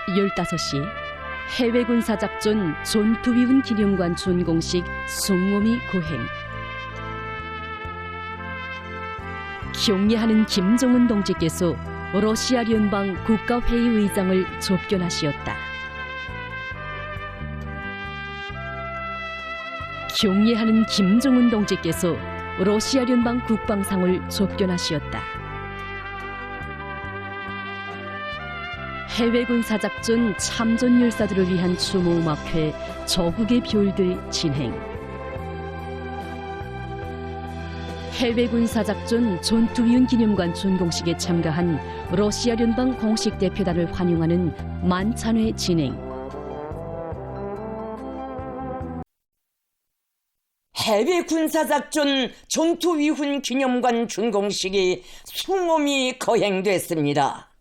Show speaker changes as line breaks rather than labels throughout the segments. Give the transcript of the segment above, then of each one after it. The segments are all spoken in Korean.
15시 해외 군사작전 전투위훈 기념관 준공식 숭모미 거행. 경례하는 김정은 동지께서 러시아 연방 국가회의 의장을 접견하시었다. 경례하는 김정은 동지께서 러시아 연방 국방상을 접견하시었다. 해외 군사작전 참전 열사들을 위한 추모음악회 저국의 별들 진행. 해외 군사작전 전투위훈 기념관 준공식에 참가한 러시아 연방 공식 대표단을 환영하는 만찬회 진행.
해외 군사작전 전투위훈 기념관 준공식이 숭엄히 거행됐습니다.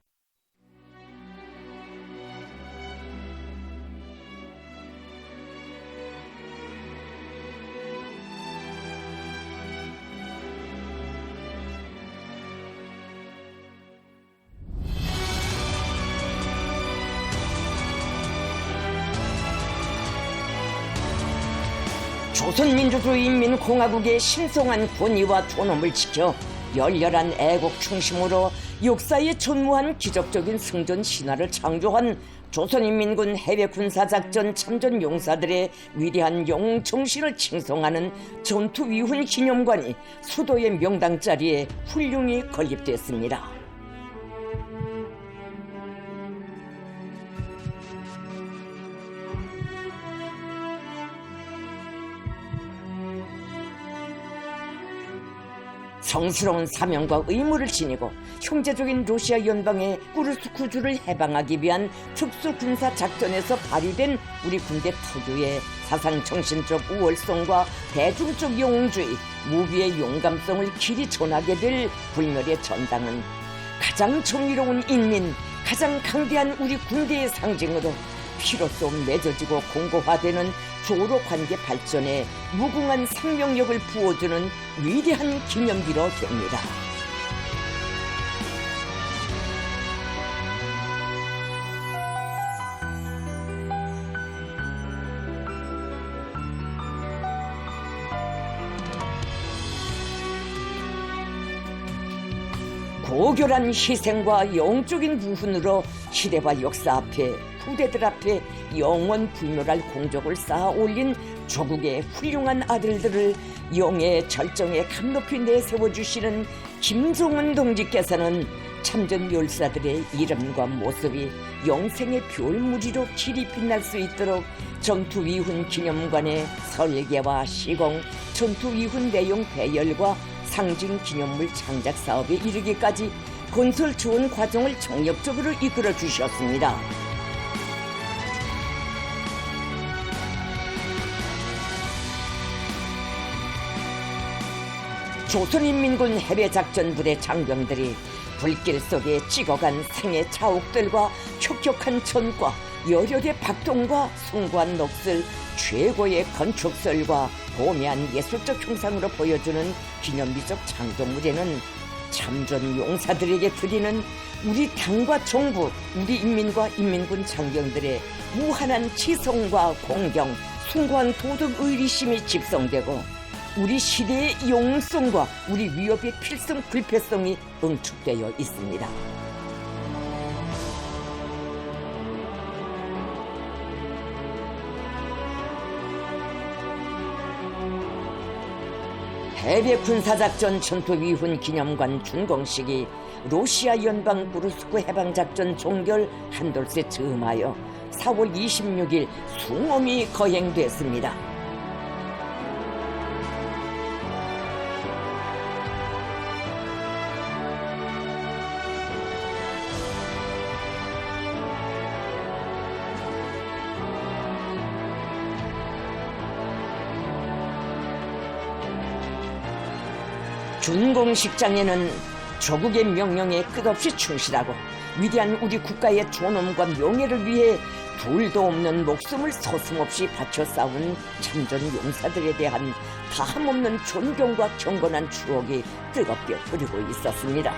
조선민주주의인민공화국의 신성한 권위와 존엄을 지켜 열렬한 애국 충심으로 역사에 전무한 기적적인 승전 신화를 창조한 조선인민군 해외 군사작전 참전 용사들의 위대한 영웅 정신을 칭송하는 전투위훈 기념관이 수도의 명당 자리에 훌륭히 건립됐습니다. 성스러운 사명과 의무를 지니고 형제적인 러시아 연방의 꾸르스크주를 해방하기 위한 특수군사작전에서 발휘된 우리 군대 특유의 사상정신적 우월성과 대중적 영웅주의, 무비의 용감성을 길이 전하게 될 불멸의 전당은 가장 정의로운 인민, 가장 강대한 우리 군대의 상징으로 피로써 맺어지고 공고화되는 조로 관계 발전에 무궁한 생명력을 부어주는 위대한 기념비로 됩니다. 고결한 희생과 영적인 부훈으로 시대와 역사 앞에 후대들 앞에 영원 불멸할 공적을 쌓아 올린 조국의 훌륭한 아들들을 영의 절정에 감높이 내세워주시는 김정은 동지께서는 참전 열사들의 이름과 모습이 영생의 별무지로 길이 빛날 수 있도록 전투위훈 기념관의 설계와 시공, 전투위훈 내용 배열과 상징 기념물 창작 사업에 이르기까지 건설 지원 과정을 정력적으로 이끌어 주셨습니다. 조선인민군 해외작전부대 장병들이 불길 속에 찍어간 생의 자옥들과 혁혁한 전과 열혈의 박동과 숭고한 녹슬, 최고의 건축설과 고매한 예술적 형상으로 보여주는 기념비적 창조물에는 참전 용사들에게 드리는 우리 당과 정부, 우리 인민과 인민군 장병들의 무한한 지성과 공경, 숭고한 도덕 의리심이 집성되고 우리 시대의 영웅성과 우리 위협의 필성 불패성이 응축되어 있습니다. 해외 군사작전 전투위훈 기념관 준공식이 러시아 연방 꾸르스크 해방작전 종결 한돌세 즈음하여 4월 26일 숭엄히 거행됐습니다. 준공식장에는 조국의 명령에 끝없이 충실하고 위대한 우리 국가의 존엄과 명예를 위해 둘도 없는 목숨을 서슴없이 바쳐 싸운 참전 용사들에 대한 다함없는 존경과 경건한 추억이 뜨겁게 흐르고 있었습니다.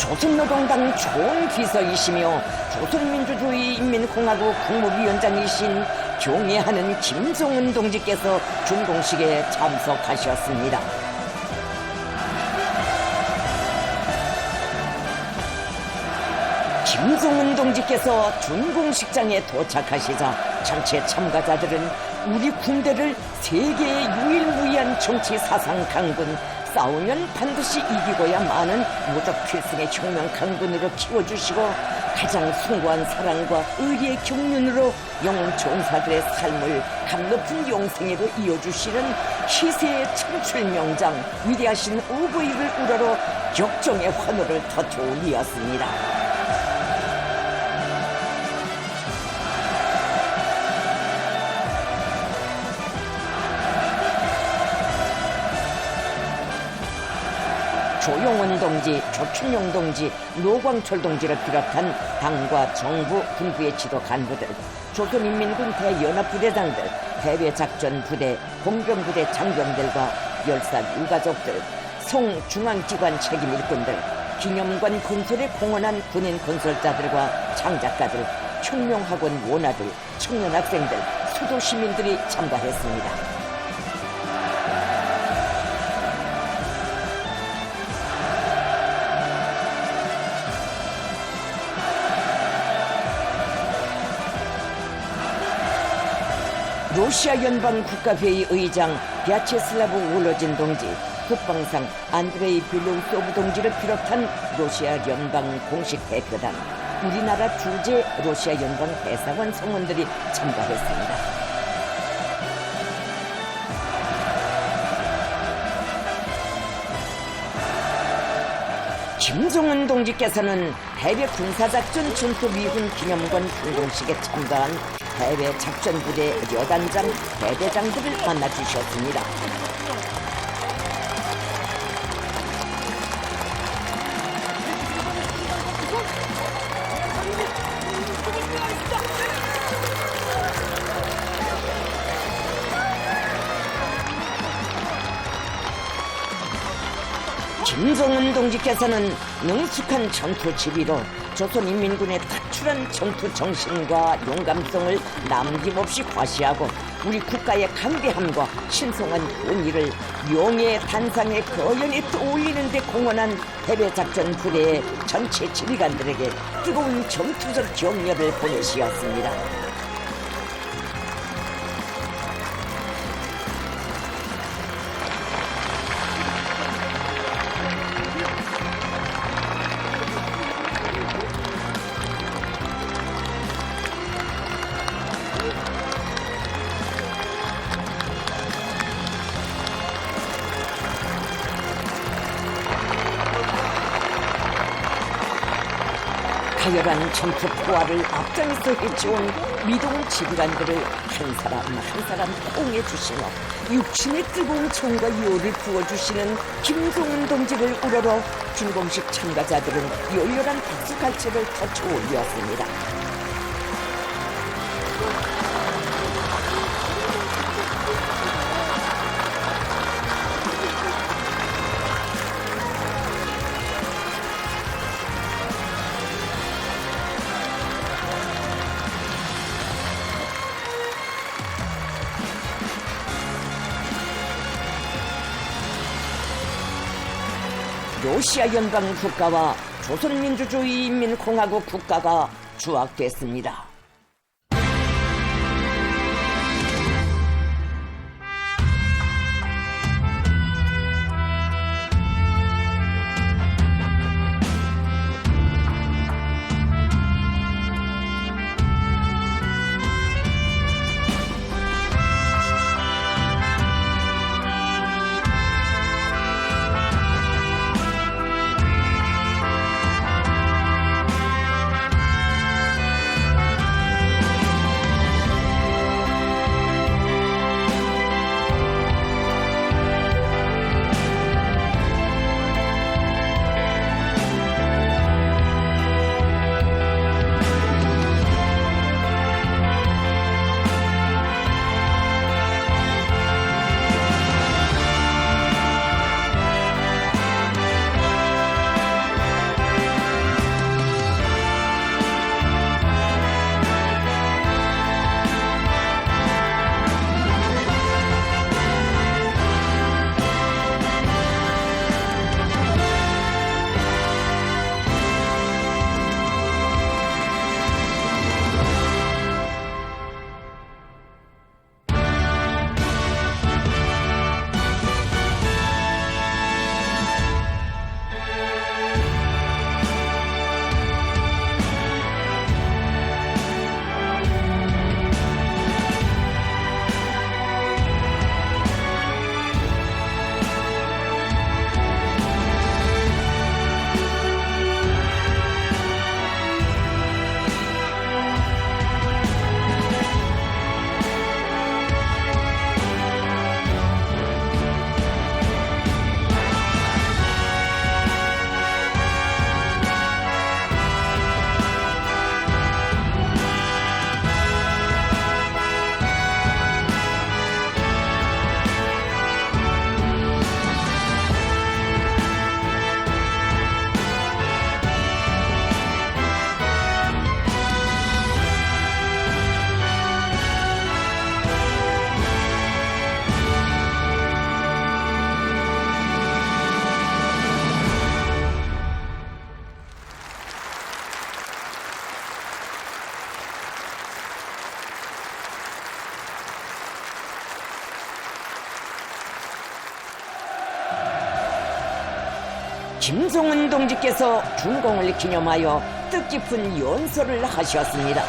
조선노동당 좋은 비서이시며 조선민주주의인민공화국 국무위원장이신 경애하는 김정은 동지께서 준공식에 참석하셨습니다. 김정은 동지께서 준공식장에 도착하시자 전체 참가자들은 우리 군대를 세계의 유일무이한 정치 사상 강군, 싸우면 반드시 이기고야마는 무적 필승의 혁명 강군으로 키워주시고 가장 숭고한 사랑과 의리의 경륜으로 영웅 전사들의 삶을 감높은 영생애로 이어주시는 희세의 청출 명장 위대하신 우부이를 우러러 격정의 환호를 터쳐 올리었습니다. 조용원 동지, 조춘용 동지, 노광철 동지를 비롯한 당과 정부, 군부의 지도 간부들, 조선인민군 대연합부대장들, 해외작전부대, 공병부대 장병들과 열산 유가족들, 송중앙기관 책임 일꾼들, 기념관 건설에 공헌한 군인 건설자들과 창작가들, 혁명학원 원아들, 청년학생들, 수도시민들이 참가했습니다. 러시아 연방 국가회의 의장 벼체슬라브 월로진 동지, 국방상 안드레이 빌로우소브 동지를 비롯한 러시아 연방 공식 대표단, 우리나라 주재 러시아 연방 대사관 성원들이 참가했습니다. 김정은 동지께서는 해외 군사작전 전투미군 기념관 준공식에 참가한 해외 작전부대 여단장, 대대장들을 만나주셨습니다. 김정은 동지께서는 능숙한 전투 지휘로 조선인민군의 특출한 전투 정신과 용감성을 남김없이 과시하고 우리 국가의 강대함과 신성한 본의를 명예의 단상에 거연히 떠올리는 데 공헌한 해외작전 부대의 전체 지휘관들에게 뜨거운 전투적 격려를 보내시었습니다. 가열한 전투 포화를 앞장에서 해치운 미동 지휘관들을 한 사람 한 사람 포옹해주시며 육신의 뜨거운 정과 요를 부어주시는 김정은 동지를 우러러 준공식 참가자들은 열렬한 박수갈채를 터쳐 올렸습니다. 러시아 연방 국가와 조선민주주의인민공화국 국가가 조약됐습니다. 김종은 동지께서 준공을 기념하여 뜻깊은 연설을 하셨습니다.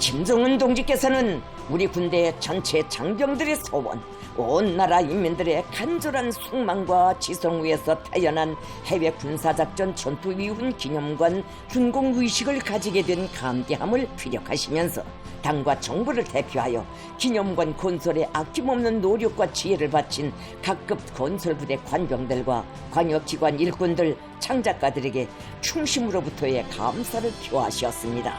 김종은 동지께서는 우리 군대 전체 장병들의 소원, 온 나라 인민들의 간절한 숙망과 지성 위에서 태어난 해외 군사작전 전투위훈 기념관 준공 의식을 가지게 된 감대함을 피력하시면서 당과 정부를 대표하여 기념관 건설에 아낌없는 노력과 지혜를 바친 각급 건설부대 관병들과 광역기관 일꾼들, 창작가들에게 충심으로부터의 감사를 표하셨습니다.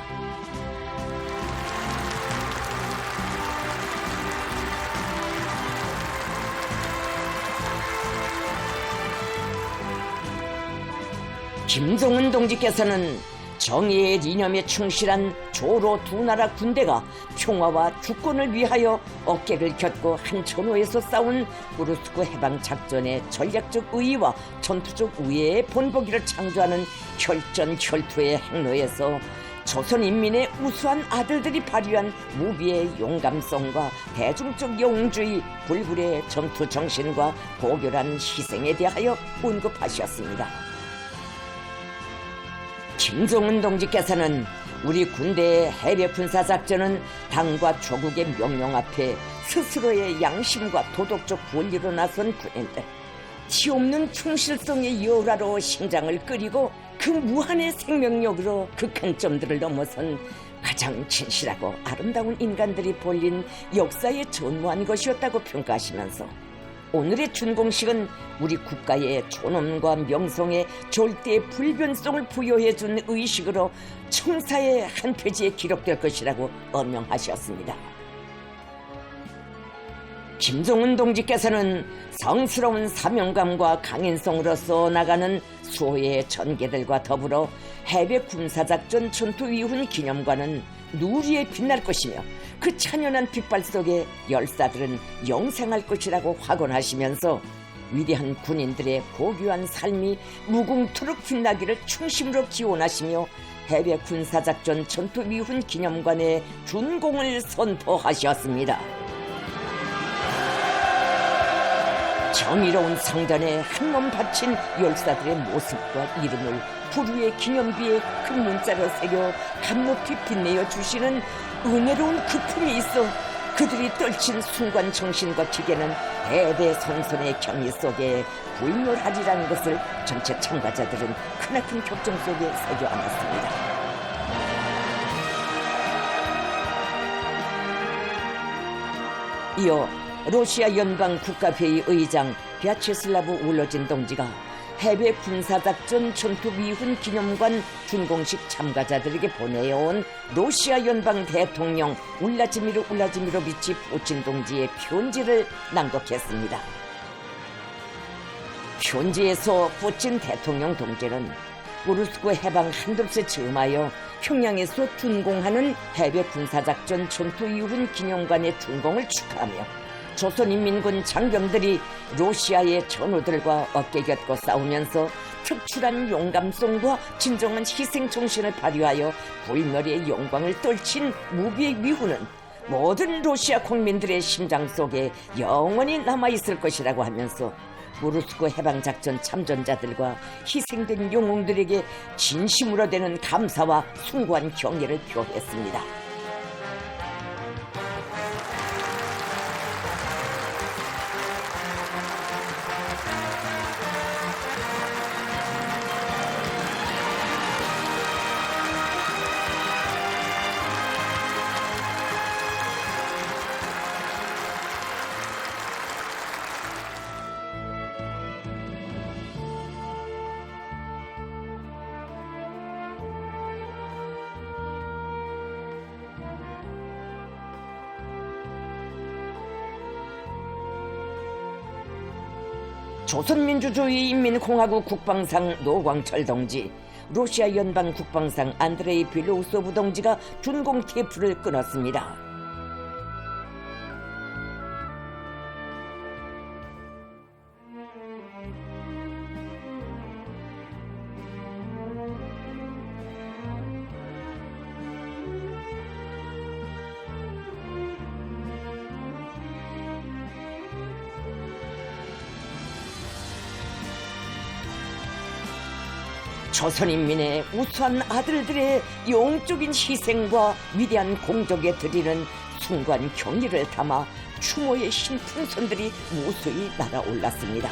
김종은 동지께서는 정의의 이념에 충실한 조로 두 나라 군대가 평화와 주권을 위하여 어깨를 곁고 한 전호에서 싸운 우르스크 해방작전의 전략적 의의와 전투적 우애의 본보기를 창조하는 혈전혈투의 행로에서 조선 인민의 우수한 아들들이 발휘한 무비의 용감성과 대중적 영웅주의, 불굴의 전투 정신과 고결한 희생에 대하여 언급하셨습니다. 김종은 동지께서는 우리 군대의 해외 군사작전은 당과 조국의 명령 앞에 스스로의 양심과 도덕적 권리로 나선 군인들, 티없는 충실성의 열화로 심장을 끓이고 그 무한의 생명력으로 극한 점들을 넘어선 가장 진실하고 아름다운 인간들이 벌린 역사에 전무한 것이었다고 평가하시면서 오늘의 준공식은 우리 국가의 존엄과 명성에 절대 불변성을 부여해준 의식으로 청사의 한 페이지에 기록될 것이라고 언명하셨습니다. 김종은 동지께서는 성스러운 사명감과 강인성으로서 나가는 수호의 전개들과 더불어 해외 군사작전 전투위훈 기념관은 누리에 빛날 것이며 그 찬연한 빛발 속에 열사들은 영생할 것이라고 확언하시면서 위대한 군인들의 고귀한 삶이 무궁토록 빛나기를 충심으로 기원하시며 해외 군사작전 전투위훈 기념관의 준공을 선포하셨습니다. 정의로운 성단에 한몸 바친 열사들의 모습과 이름을 부류의 기념비에 큰 문자로 새겨 감높이 빛내어 주시는 은혜로운 그품이 있어 그들이 떨친 순간 정신과 기계는 대대손손의 경의 속에 불멸하리라는 것을 전체 참가자들은 크나큰 격정 속에 새겨 안았습니다. 이어 러시아 연방 국가회의 의장 벼체슬라브 울러진 동지가 해외 군사작전 전투위훈 기념관 준공식 참가자들에게 보내어온 러시아 연방 대통령 울라지미르 울라지미로비치 푸친 동지의 편지를 낭독했습니다. 편지에서 푸친 대통령 동지는 우르스크 해방 한돌세 즈음하여 평양에서 준공하는 해외 군사작전 전투위훈 기념관의 준공을 축하하며 조선인민군 장병들이 러시아의 전우들과 어깨 곁고 싸우면서 특출한 용감성과 진정한 희생정신을 발휘하여 불멸의 영광을 떨친 무비의 위훈은 모든 러시아 국민들의 심장 속에 영원히 남아있을 것이라고 하면서 우르스크 해방작전 참전자들과 희생된 영웅들에게 진심으로 되는 감사와 숭고한 경애를 표했습니다. 조선민주주의인민공화국 국방상 노광철 동지, 러시아 연방 국방상 안드레이 빌로우소브 동지가 준공 테이프를 끊었습니다. 조선인민의 우수한 아들들의 영적인 희생과 위대한 공덕에 드리는 숭고한 경의를 담아 추모의 신풍선들이 무수히 날아올랐습니다.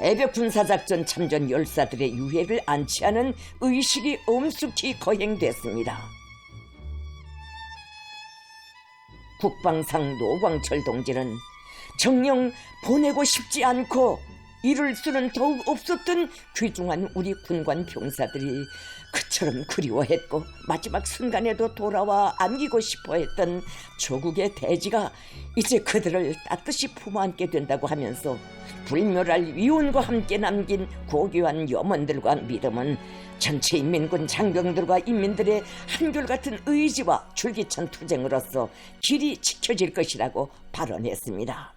해벽 군사작전 참전 열사들의 유해를 안치하는 의식이 엄숙히 거행됐습니다. 국방상 노광철 동지는 정녕 보내고 싶지 않고 이룰 수는 더욱 없었던 귀중한 우리 군관 병사들이 그처럼 그리워했고 마지막 순간에도 돌아와 안기고 싶어했던 조국의 대지가 이제 그들을 따뜻이 품어안게 된다고 하면서 불멸할 위훈과 함께 남긴 고귀한 염원들과 믿음은 전체 인민군 장병들과 인민들의 한결같은 의지와 줄기찬 투쟁으로서 길이 지켜질 것이라고 발언했습니다.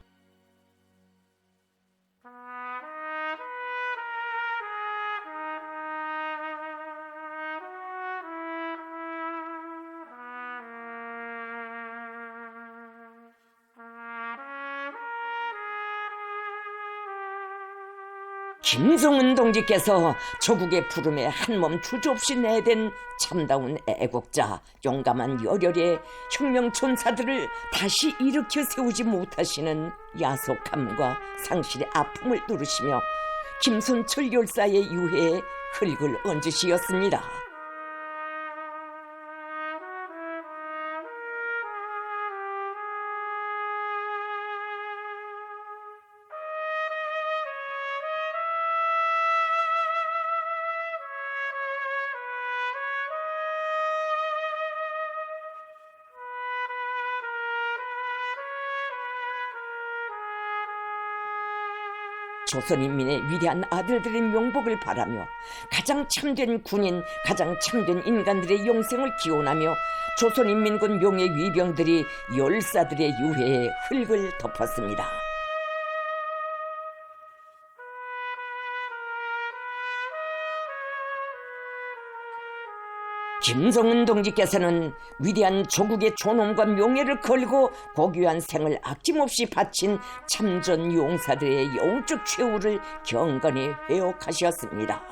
김성은 동지께서 조국의 부름에 한몸 주저없이 내댄 참다운 애국자, 용감한 열혈의 혁명천사들을 다시 일으켜 세우지 못하시는 야속함과 상실의 아픔을 누르시며 김선철 열사의 유해에 흙을 얹으시었습니다. 조선인민의 위대한 아들들의 명복을 바라며 가장 참된 군인, 가장 참된 인간들의 영생을 기원하며 조선인민군 용의 위병들이 열사들의 유해에 흙을 덮었습니다. 김성은 동지께서는 위대한 조국의 존엄과 명예를 걸고 고귀한 생을 아낌없이 바친 참전 용사들의 영적 최후를 경건히 회옥하셨습니다.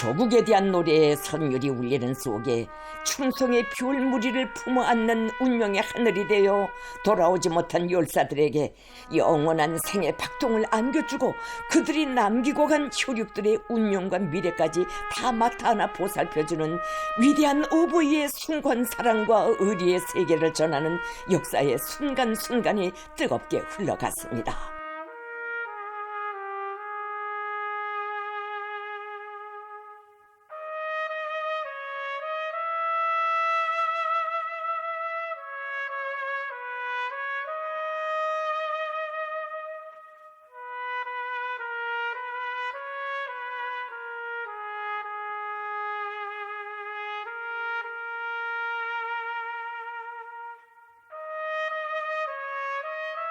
조국에 대한 노래의 선율이 울리는 속에 충성의 귤무리를 품어 안는 운명의 하늘이 되어 돌아오지 못한 열사들에게 영원한 생의 박동을 안겨주고 그들이 남기고 간 혈육들의 운명과 미래까지 다 맡아 안아 보살펴주는 위대한 어버이의 숭고한 사랑과 의리의 세계를 전하는 역사의 순간순간이 뜨겁게 흘러갔습니다.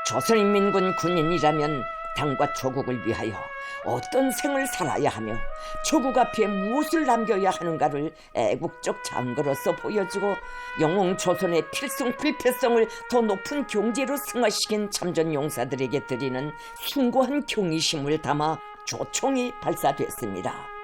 조선인민군 군인이라면 당과 조국을 위하여 어떤 생을 살아야 하며 조국 앞에 무엇을 남겨야 하는가를 애국적 장거로서 보여주고 영웅 조선의 필승 필패성을 더 높은 경제로 승화시킨 참전 용사들에게 드리는 숭고한 경의심을 담아 조총이 발사됐습니다.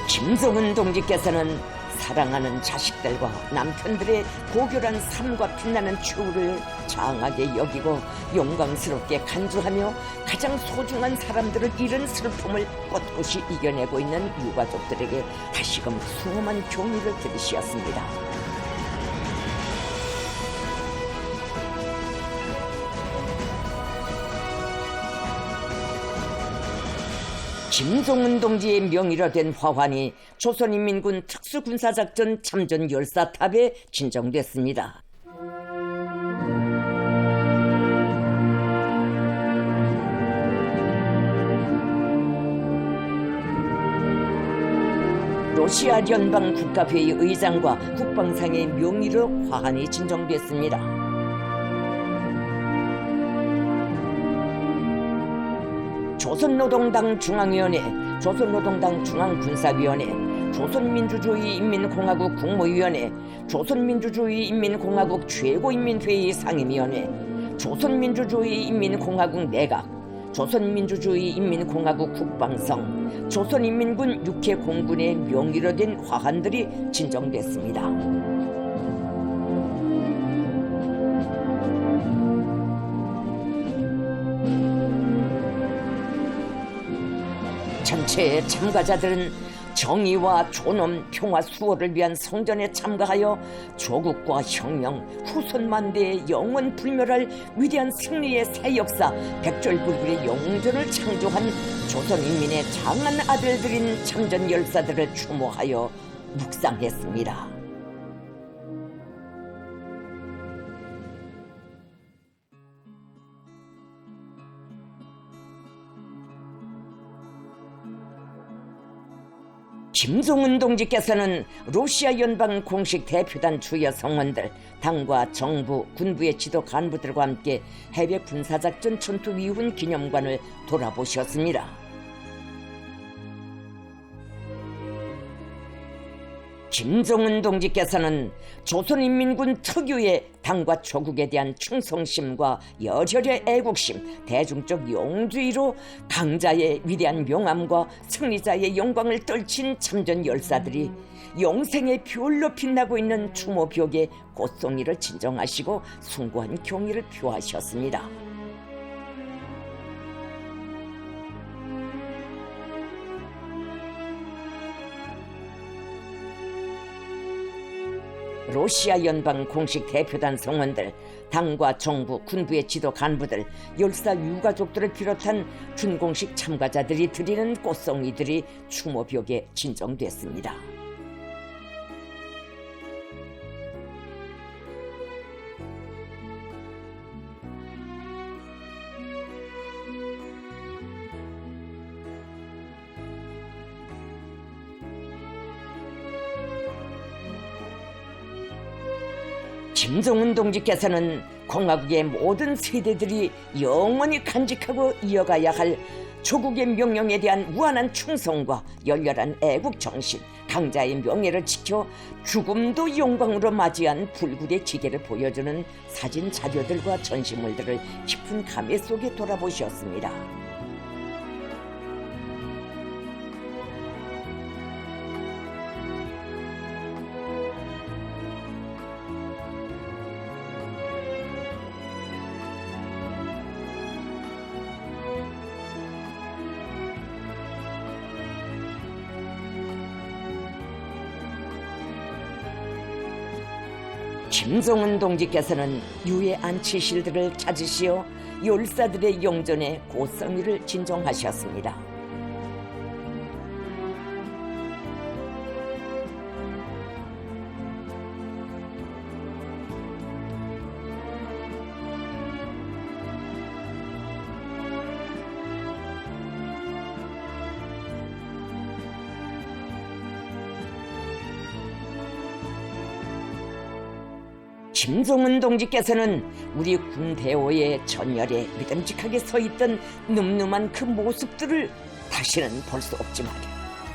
김성은 동지께서는 사랑하는 자식들과 남편들의 고결한 삶과 빛나는 추후를 장하게 여기고 영광스럽게 간주하며 가장 소중한 사람들을 잃은 슬픔을 꼿꼿이 이겨내고 있는 유가족들에게 다시금 수험한 경의를 들으시었습니다. 김종은 동지의 명의로 된 화환이 조선인민군 특수군사작전 참전 열사탑에 진정됐습니다. 러시아 연방 국가회의 의장과 국방상의 명의로 화환이 진정됐습니다. 조선노동당 중앙위원회, 조선노동당 중앙군사위원회, 조선민주주의인민공화국 국무위원회, 조선민주주의인민공화국 최고인민회의 상임위원회, 조선민주주의인민공화국 내각, 조선민주주의인민공화국 국방성, 조선인민군 육해공군의 명의로 된 화환들이 진정됐습니다. 전체 참가자들은 정의와 존엄, 평화, 수호를 위한 성전에 참가하여 조국과 혁명, 후손만대의 영원 불멸할 위대한 승리의 새 역사, 백절불굴의 영웅전을 창조한 조선인민의 장한 아들들인 참전 열사들을 추모하여 묵상했습니다. 김종은 동지께서는 러시아 연방 공식 대표단 주요 성원들, 당과 정부, 군부의 지도 간부들과 함께 해외 군사작전 전투 위훈 기념관을 돌아보셨습니다. 김종은 동지께서는 조선인민군 특유의 당과 조국에 대한 충성심과 열혈의 애국심, 대중적 영웅주의로 강자의 위대한 명암과 승리자의 영광을 떨친 참전 열사들이 영생의 별로 빛나고 있는 추모벽에 꽃송이를 진정하시고 숭고한 경의를 표하셨습니다. 러시아 연방 공식 대표단 성원들, 당과 정부, 군부의 지도 간부들, 열사 유가족들을 비롯한 준공식 참가자들이 드리는 꽃송이들이 추모벽에 진정됐습니다. 김종은 동지께서는 공화국의 모든 세대들이 영원히 간직하고 이어가야 할 조국의 명령에 대한 무한한 충성과 열렬한 애국 정신, 강자의 명예를 지켜 죽음도 영광으로 맞이한 불굴의 지게를 보여주는 사진 자료들과 전시물들을 깊은 감회 속에 돌아보셨습니다. 김종은 동지께서는 유해 안치실들을 찾으시어 열사들의 영전에 고성의를 진정하셨습니다. 김종은 동지께서는 우리 군대호의 전열에 믿음직하게 서있던 늠름한 그 모습들을 다시는 볼 수 없지만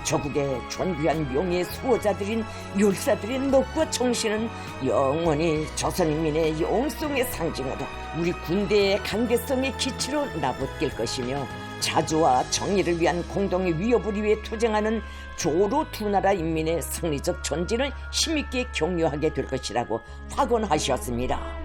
조국의 존귀한 명예의 수호자들인 열사들의 넋과 정신은 영원히 조선인민의 영성의 상징으로 우리 군대의 강대성의 기치로 나붙길 것이며 자주와 정의를 위한 공동의 위협을 위해 투쟁하는 조로 두 나라 인민의 승리적 전진을 힘있게 격려하게 될 것이라고 확언하셨습니다.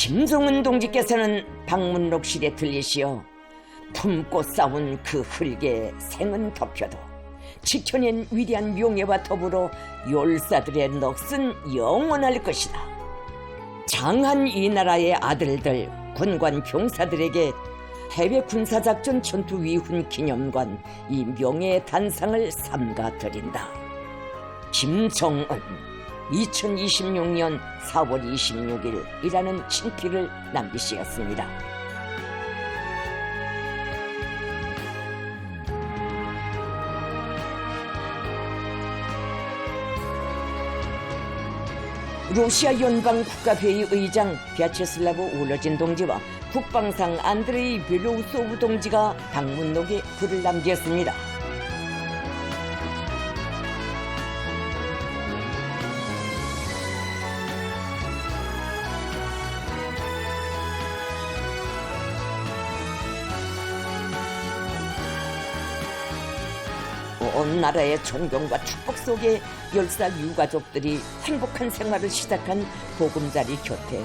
김정은 동지께서는 방문록실에 들리시어 품고 싸운 그 흙에 생은 덮여도 지켜낸 위대한 명예와 더불어 열사들의 넋은 영원할 것이다. 장한 이 나라의 아들들, 군관 병사들에게 해외 군사작전 전투 위훈 기념관 이 명예의 단상을 삼가 드린다. 김정은 2026년 4월 26일이라는 친필을 남기시었습니다. 러시아 연방 국가회의 의장 벼체슬라브 울러진 동지와 국방상 안드레이 벨로우소브 동지가 방문록에 글을 남겼습니다. 온 나라의 존경과 축복 속에 10살 유가족들이 행복한 생활을 시작한 보금자리 곁에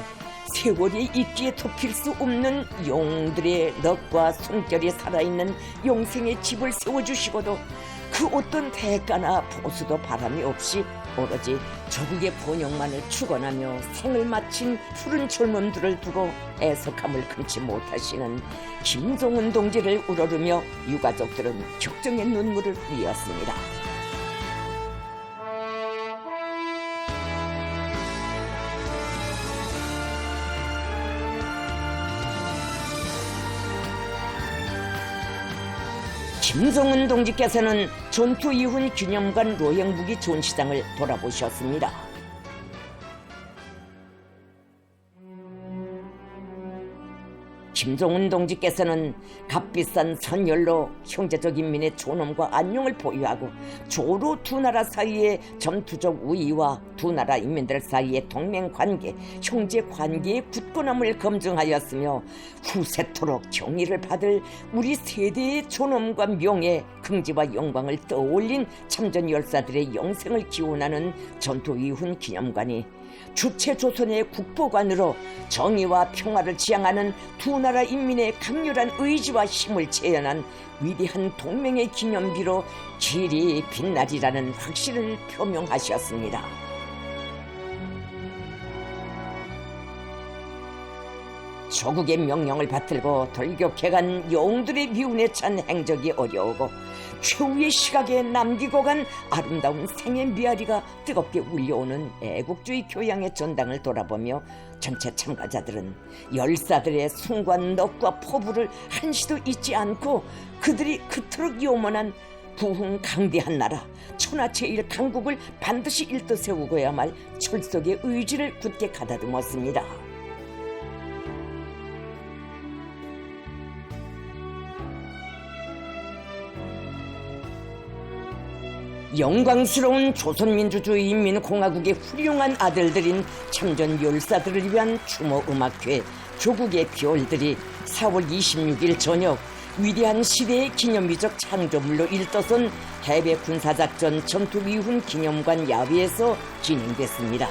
세월이 있기에 덮일 수 없는 영웅들의 넋과 숨결이 살아있는 영생의 집을 세워주시고도 그 어떤 대가나 보수도 바람이 없이 오로지 조국의 번영만을 축원하며 생을 마친 푸른 젊음들을 두고 애석함을 금치 못하시는 김정은 동지를 우러르며 유가족들은 격정의 눈물을 흘렸습니다. 김정은 동지께서는 전투 이훈 기념관 로행무기 전시장을 돌아보셨습니다. 김정은 동지께서는 값비싼 선열로 형제적 인민의 존엄과 안녕을 보유하고 조로 두 나라 사이의 전투적 우위와 두 나라 인민들 사이의 동맹관계, 형제관계의 굳건함을 검증하였으며 후세토록 경의를 받을 우리 세대의 존엄과 명예, 긍지와 영광을 떠올린 참전 열사들의 영생을 기원하는 전투 이훈 기념관이 주체 조선의 국보관으로 정의와 평화를 지향하는 두 나라 인민의 강렬한 의지와 힘을 재현한 위대한 동맹의 기념비로 길이 빛나리라는 확신을 표명하셨습니다. 조국의 명령을 받들고 돌격해간 영웅들의 미운에 찬 행적이 어려우고 최후의 시각에 남기고 간 아름다운 생의 미아리가 뜨겁게 울려오는 애국주의 교양의 전당을 돌아보며 전체 참가자들은 열사들의 숭고한 넋과 포부를 한시도 잊지 않고 그들이 그토록 요만한 부흥강대한 나라 천하제일 강국을 반드시 일떠 세우고야 말 철석의 의지를 굳게 가다듬었습니다. 영광스러운 조선민주주의 인민공화국의 훌륭한 아들들인 참전 열사들을 위한 추모음악회 조국의 별들이 4월 26일 저녁 위대한 시대의 기념비적 창조물로 일떠선 해외 군사작전 전투 이훈 기념관 야외에서 진행됐습니다.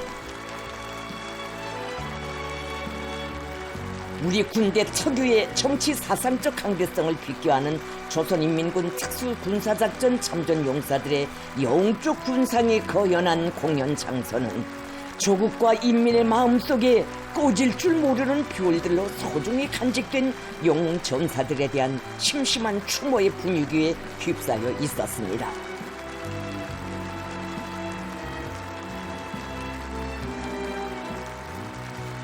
우리 군대 특유의 정치 사상적 강대성을 비교하는 조선인민군 특수군사작전 참전 용사들의 영적 군상이 거연한 공연 장소는 조국과 인민의 마음속에 꺼질 줄 모르는 별들로 소중히 간직된 영웅 전사들에 대한 심심한 추모의 분위기에 휩싸여 있었습니다.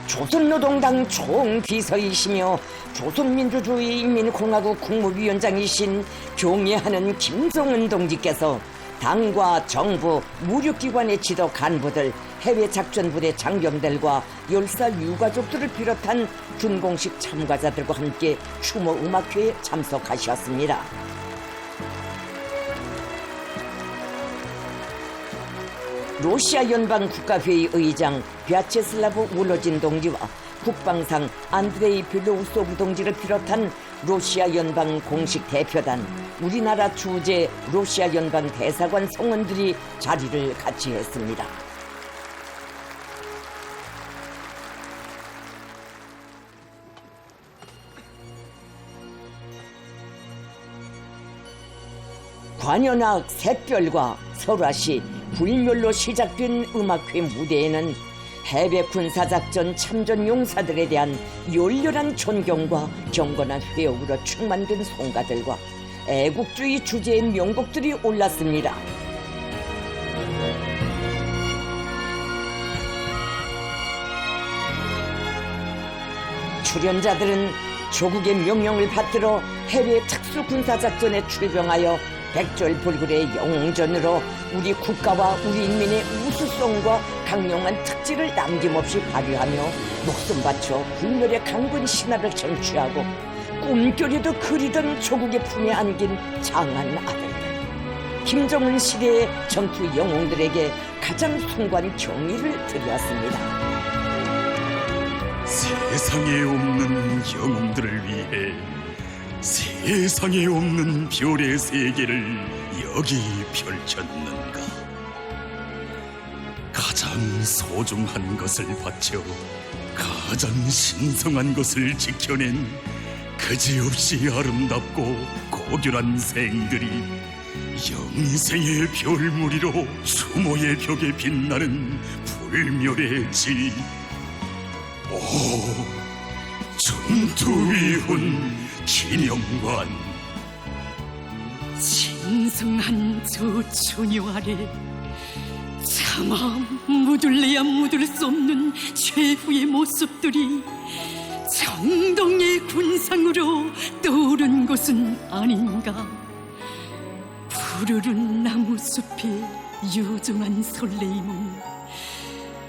조선노동당 총비서이시며 조선민주주의인민공화국 국무위원장이신 경애하는 김정은 동지께서 당과 정부, 무력기관의 지도 간부들, 해외 작전부대 장병들과 열사 유가족들을 비롯한 준공식 참가자들과 함께 추모 음악회에 참석하셨습니다. 러시아 연방 국가회의 의장 벼체슬라브 울러진 동지와 국방상 안드레이 벨로우소브 동지를 비롯한 러시아 연방 공식 대표단, 우리나라 주재 러시아 연방 대사관 성원들이 자리를 같이 했습니다. 관현악 샛별과 설화시 불멸로 시작된 음악회 무대에는 해외 군사작전 참전 용사들에 대한 열렬한 존경과 경건한 회옥으로 충만된 송가들과 애국주의 주제의 명곡들이 올랐습니다. 출연자들은 조국의 명령을 받들어 해외 특수군사작전에 출병하여 백절불굴의 영웅전으로 우리 국가와 우리 인민의 우수성과 강력한 특질을 남김없이 발휘하며 목숨 바쳐 불멸의 강군 신화를 쟁취하고 꿈결에도 그리던 조국의 품에 안긴 장한 아들들, 김정은 시대의 전투 영웅들에게 가장 숭고한 경의를 드렸습니다.
세상에 없는 영웅들을 위해 세상에 없는 별의 세계를 여기 펼쳤는가. 가장 소중한 것을 바쳐 가장 신성한 것을 지켜낸 그지없이 아름답고 고결한 생들이 영생의 별무리로 추모의 벽에 빛나는 불멸의 질. 오, 전투위훈 기념관.
신성한 저 처녀 아래 차마 묻을래야 묻을 수 없는 최후의 모습들이 정동의 군상으로 떠오른 것은 아닌가. 푸르른 나무숲의 요정한 설레임은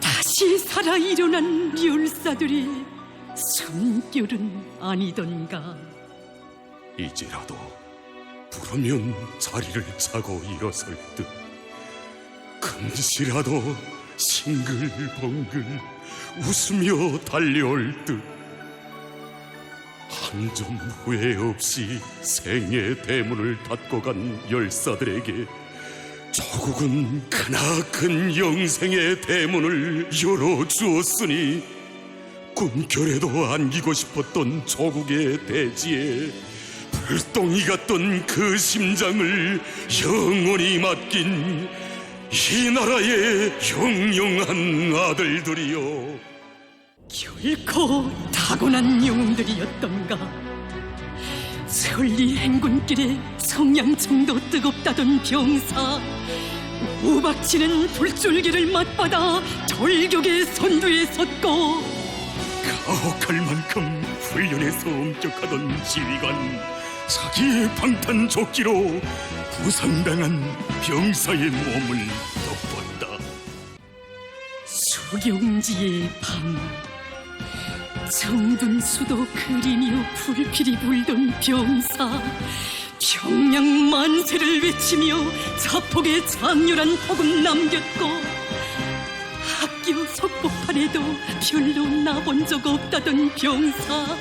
다시 살아 일어난 멸사들의 숨결은 아니던가.
이제라도 부르면 자리를 차고 일어설 듯, 금시라도 싱글벙글 웃으며 달려올 듯, 한 점 후회 없이 생의 대문을 닫고 간 열사들에게 조국은 크나큰 영생의 대문을 열어주었으니 꿈결에도 안기고 싶었던 조국의 대지에 불똥이 같던 그 심장을 영원히 맡긴 이 나라의 영영한 아들들이여,
결코 타고난 영웅들이었던가. 천리 행군길에 성냥총도 뜨겁다던 병사, 우박치는 불줄기를 맞받아 돌격의 선두에 섰고,
가혹할 만큼 훈련에서 엄격하던 지휘관, 자기의 방탄조끼로 부상당한 병사의 몸을 덮었다.
수경지의 밤, 정든 수도 그리며 불길이 불던 병사, 평양 만세를 외치며 자폭의 장렬한 혹은 남겼고, 학교 석고판에도 별로 나본 적 없다던 병사,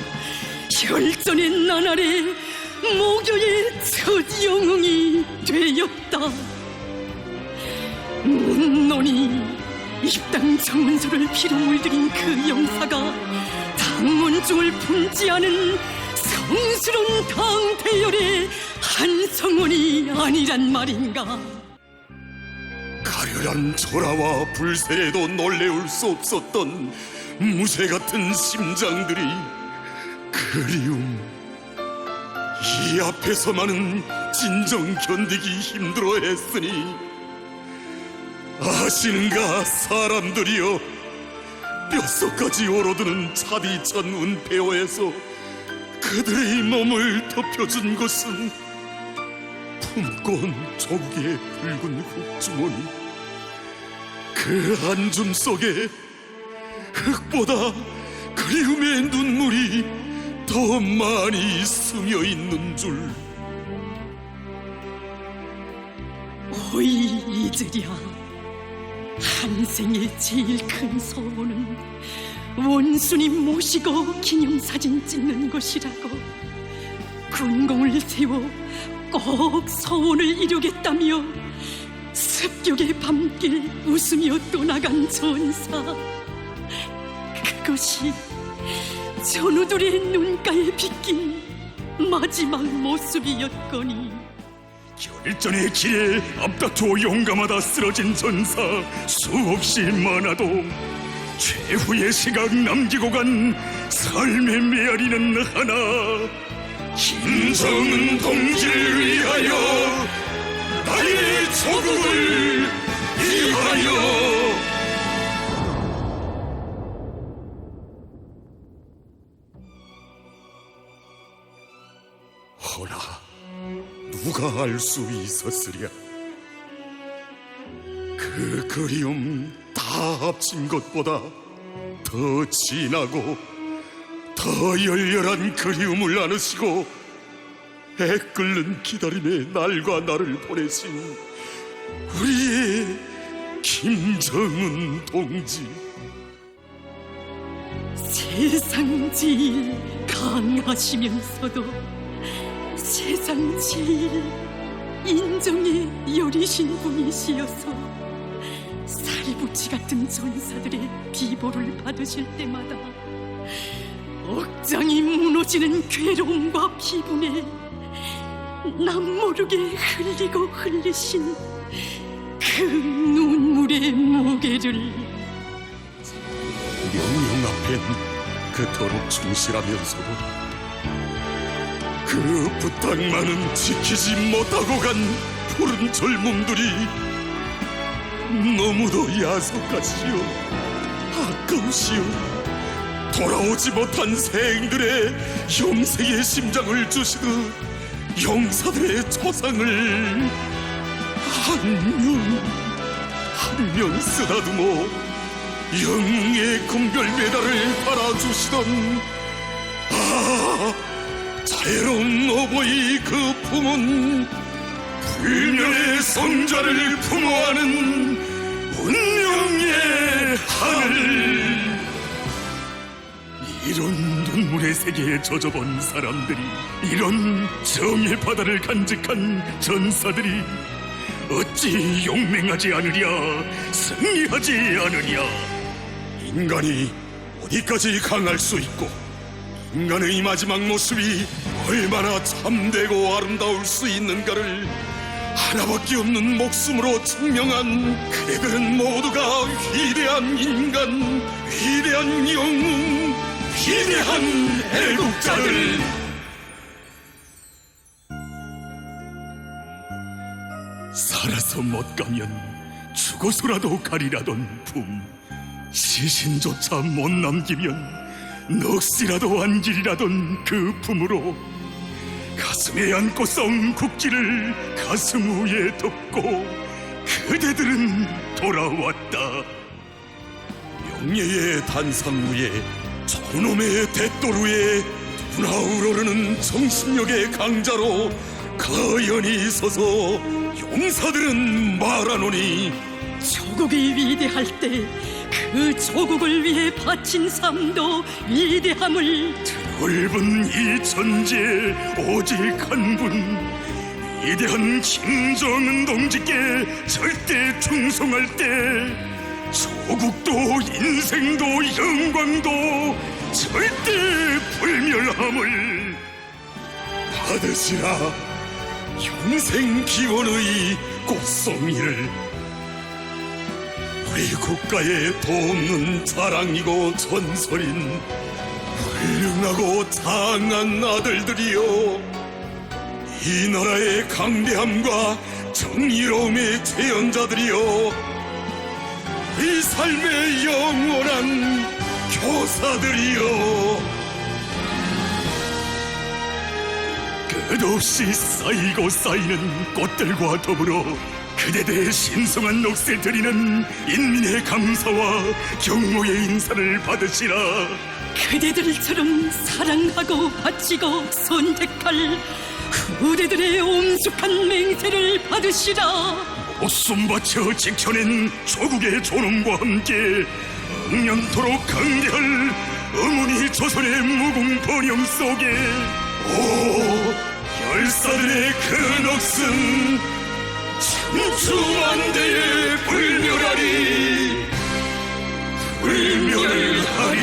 혈전의 나날에 모교의 첫 영웅이 되었다. 문논이 입당 정문서를 피로 물들인 그 영사가 당문중을 품지 않은 성스러운 당대열의 한 성원이 아니란 말인가.
가련한 절하와 불세에도 놀래울 수 없었던 무쇠 같은 심장들이 그리움, 이 앞에서만은 진정 견디기 힘들어했으니 아시는가 사람들이여, 뼛속까지 오로드는 차디찬 운폐호에서 그들의 몸을 덮여준 것은 품고 온 조국의 붉은 흙주머니, 그 안줌 속에 흙보다 그리움의 눈물이 더 많이 스며 있는 줄.
오이 이즈랴, 한생의 제일 큰 소원은 원수님 모시고 기념사진 찍는 것이라고. 군공을 세워 꼭 소원을 이루겠다며 습격의 밤길 웃으며 떠나간 전사, 그것이 전우들의 눈가에 비낀 마지막 모습이었거니.
결전의 길에 앞다투어 용감하다 쓰러진 전사 수없이 많아도 최후의 시각 남기고 간 삶의 메아리는 하나. 김정은 동지를 위하여, 나의 조국을 위하여. 허나 누가 알 수 있었으랴. 그 그리움 다 합친 것보다 더 진하고 더 열렬한 그리움을 나누시고 애 끓는 기다림에 날과 나를 보내신 우리의 김정은 동지.
세상 제일 강하시면서도 세상 제일 인정에 여리신 분이시여서 살부치 같은 전사들의 비보를 받으실 때마다 억장이 무너지는 괴로움과 비분에 남모르게 흘리고 흘리신 그 눈물의 무게를
명령 앞엔 그토록 충실하면서도 그 부탁만은 지키지 못하고 간 푸른 젊음들이 너무도 야속하시오. 아까우시오. 돌아오지 못한 새행들의 영생의 심장을 주시듯 용사들의 초상을 한 명 쓰다듬어 영웅의 금별 메달을 달아주시던 자애로운 어버이 그 품은 불멸의 성자를 품어하는 운명의 하늘. 이런 눈물의 세계에 젖어본 사람들이, 이런 정의 바다를 간직한 전사들이 어찌 용맹하지 않으랴, 승리하지 않으랴. 인간이 어디까지 강할 수 있고 인간의 마지막 모습이 얼마나 참되고 아름다울 수 있는가를 하나밖에 없는 목숨으로 증명한 그들은 모두가 위대한 인간, 위대한 영웅, 위대한 애국자들. 살아서 못 가면 죽어서라도 가리라던 품, 시신조차 못 남기면 넋이라도 안기리라던 그 품으로 가슴에 안고 싸운 국기를 가슴 위에 덮고 그대들은 돌아왔다. 명예의 단상 위에 저놈의 대도루에 두나우러르는 정신력의 강자로 거연히 서서 용사들은 말하노니,
조국이 위대할 때 그 조국을 위해 바친 삶도 위대함을
넓은 이 천지에 오직 한 분, 위대한 김정은 동지께 절대 충성할 때 조국도 인생도 영광도 절대 불멸함을 받으시라. 영생 기원의 꽃송이를 우리 국가의 도없는 자랑이고 전설인 훌륭하고 장한 아들들이여, 이 나라의 강대함과 정의로움의 최연자들이여, 우리 삶의 영원한 교사들이여, 끝없이 쌓이고 쌓이는 꽃들과 더불어 그대들의 신성한 넋에 드리는 인민의 감사와 경모의 인사를 받으시라.
그대들처럼 사랑하고 바치고 선택할 후대들의 엄숙한 맹세를 받으시라.
목숨 바쳐 지켜낸 조국의 존엄과 함께 억년토록 강대할 어머니 조선의 무궁 번영 속에 열사들의 그 넋은 천추만대에 불멸하리, 불멸하리.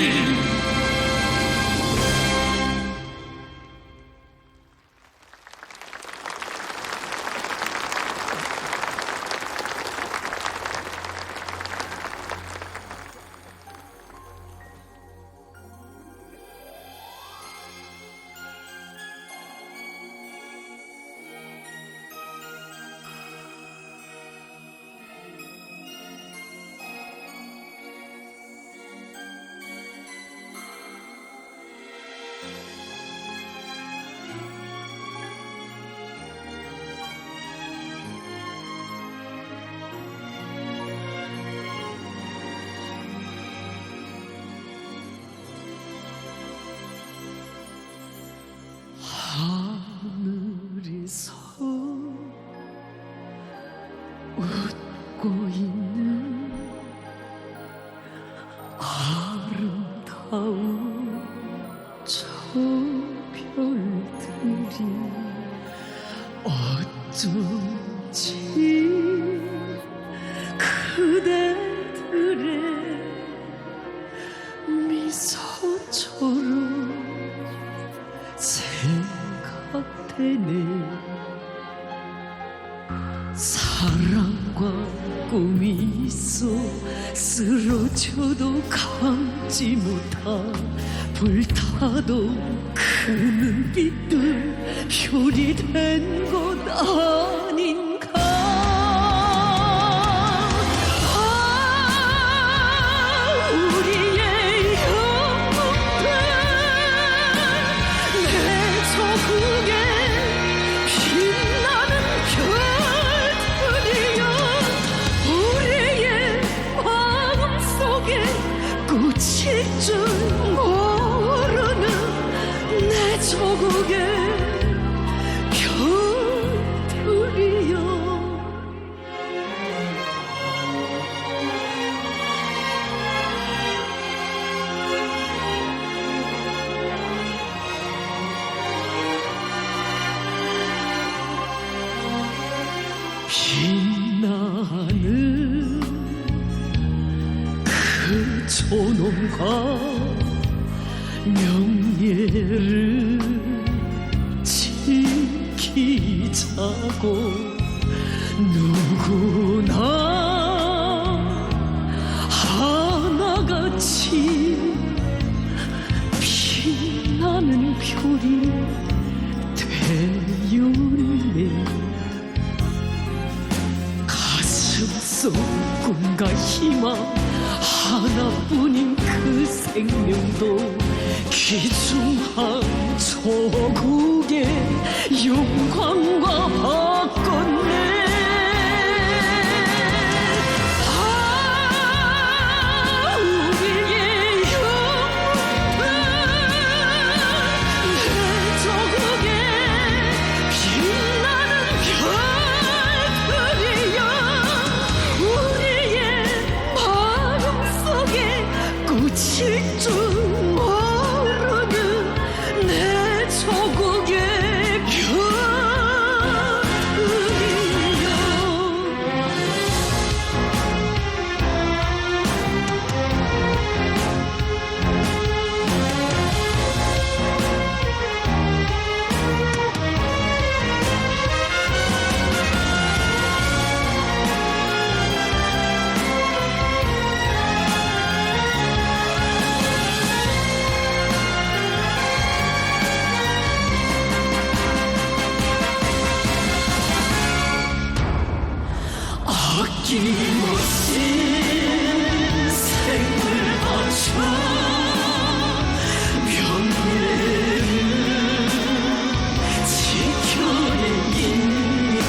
별들이 어쩐지 그대들의 미소처럼 생각되네. 사랑과 꿈이 있어 쓰러져도 감지 못한 불타도 그 눈빛들 별이 된 것 아닌가. 우리의 영웅들 내 조국에 빛나는 별들이여 우리의 마음속에 꽂힐 줄 모르는 내 조국의 별들이여. 빛나는 그 존엄과 명예를 지키자고 누구나 하나같이 빛나는 별이 되었네. 가슴속 꿈과 희망 하나뿐인 그 생명도 귀중한 조국의 영광과 바꿨네. 우리의 영웅들 내 조국의 빛나는 별들이여 우리의 마음속에 꽂힐 줄 모르는 내 조국의 별들이여. 아낌없이 생을 바쳐 명예를 지켜낸 인민을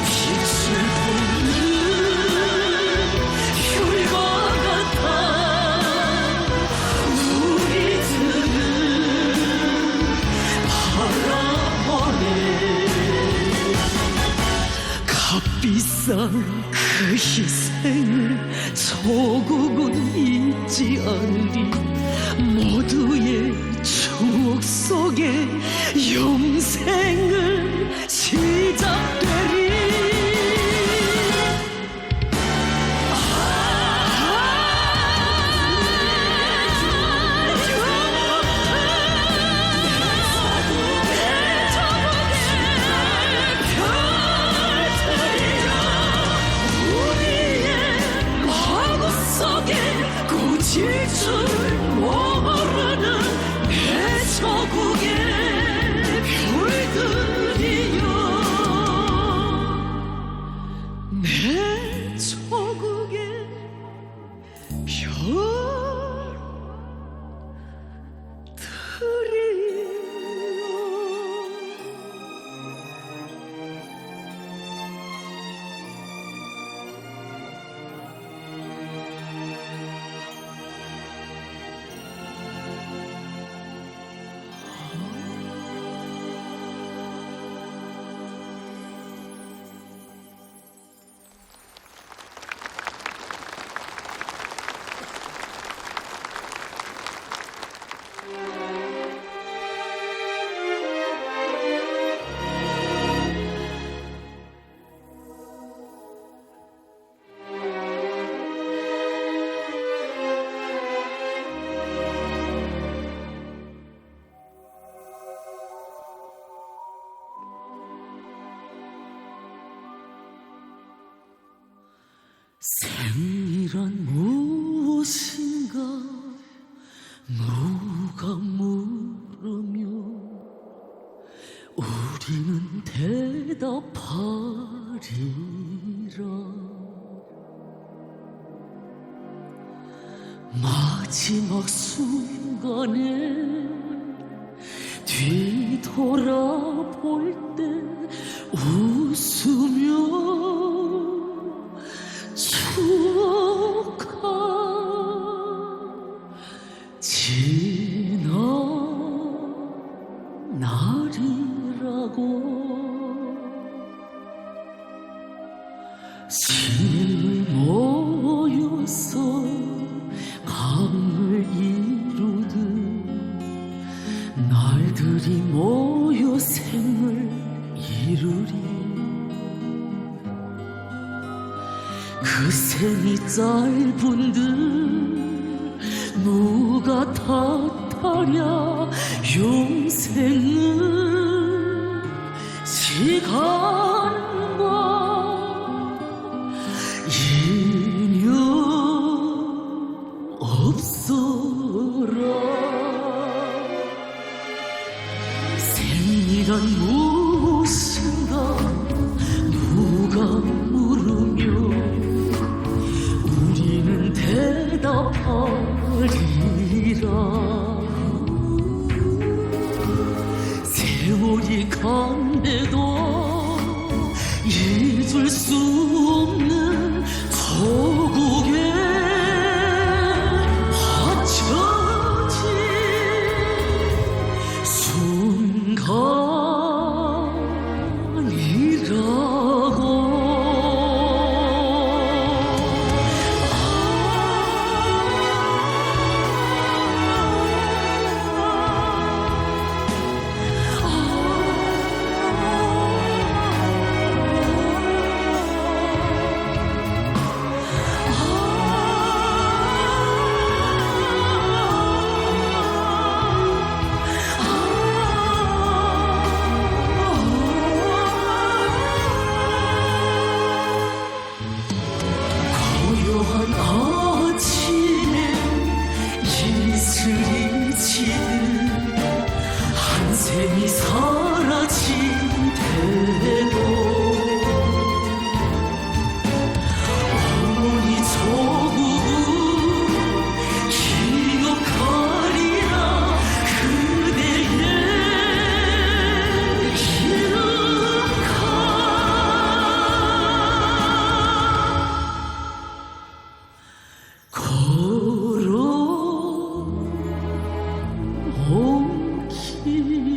빛을 보는 별과 같아 우리들은 바라보네. 값비싼 그 희생을 조국은 잊지 않으리. 모두의 추억 속에 영생을 시작되리. 꽂힐 줄 모르는 내 조국의 별들이여 내 조국의 별들이여. 생이란 무엇인가 누가 물으며 우리는 대답하리라. 마지막 순간에 뒤돌아볼 때 웃으며 추억할 지난 날이라고. 시내를 모여서 강을 이루듯 날들이 모여 생을 이루리. 그 생이 짧은 듯 누가 탓하랴. 용생은 시간과 인연 없어라. 생이란 무엇인가 누가 물으며 우리는 대답하리라. 세월이 간대도 잊을 수 없는 조국의 화쳐진 순간이라고. 고요한 아침에 이슬이 지듯 한 샘이 사라진 태도. 어머니 조국은 기억하리라. 그대의 이름가 걸어온 길을.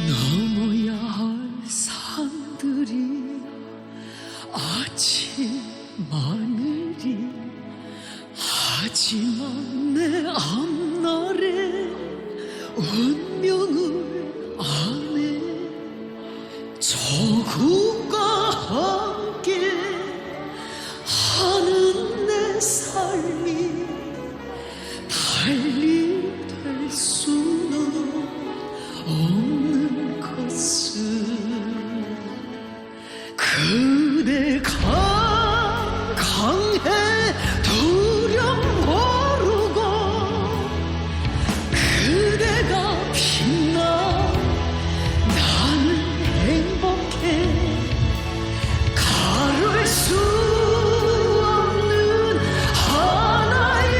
넘어야 할 산들이 아침 하늘이. 하지만 내 앞날에 운명을 아네. 조국과 함께 하는 내 삶이 달리 될 수는 없는 것을. 그대 강해 두려움 모르고 그대가 빛나 나는 행복해. 가를 수 없는 하나의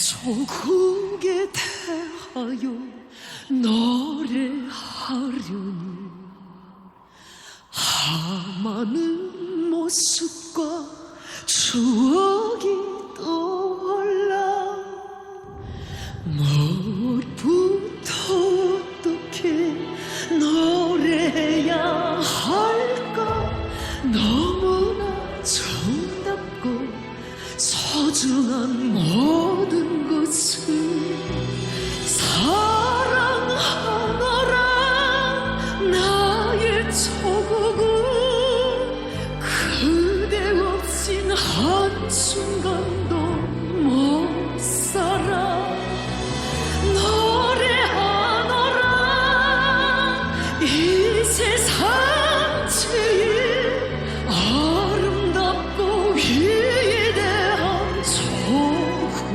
조국에 대하여 노래하려니 하마는 모습과 추억이 떠올라 무엇부터 어떻게 노래해야 할까 너무나 정답고 소중한 모든 것을 사랑하노라 나의 조국은 그대 없인 한순간도 못 살아 노래하노라 이 세상 제일 아름답고 위대한 조국은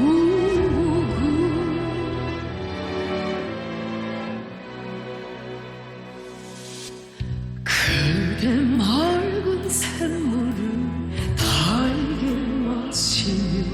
그대 맑은 샘물을 달게 마시며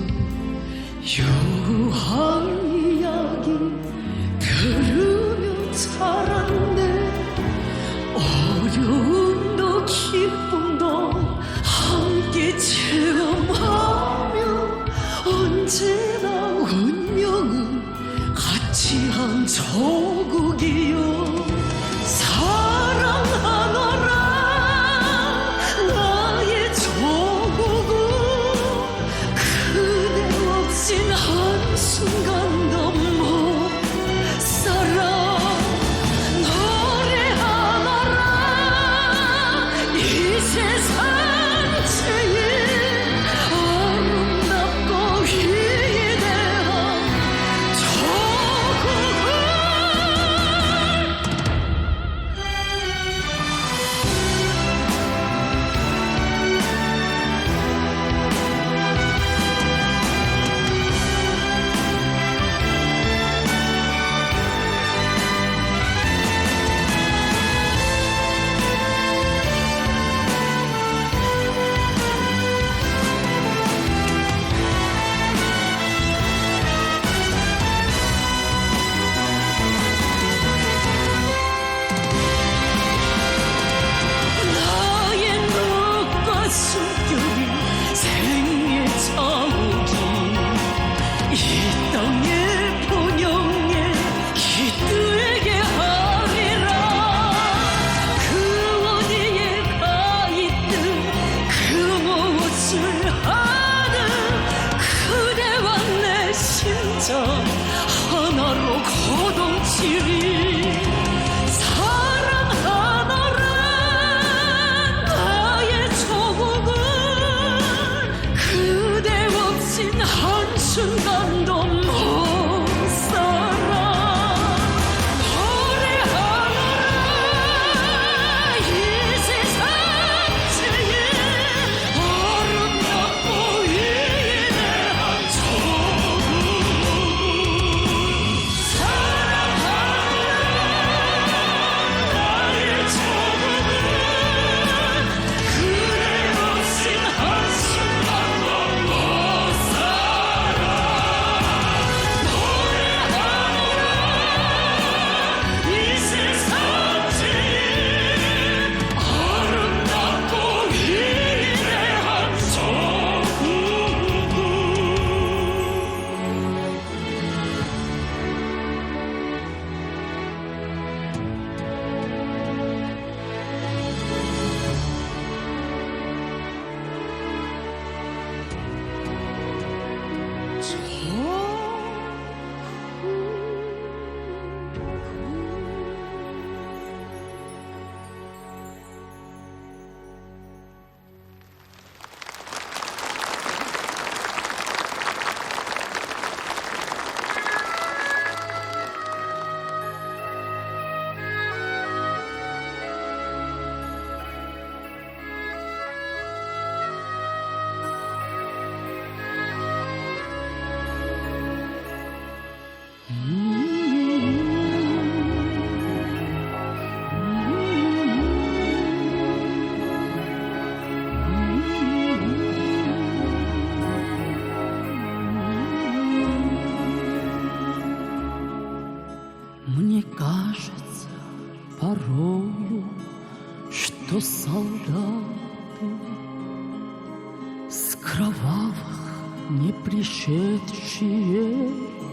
пришедшие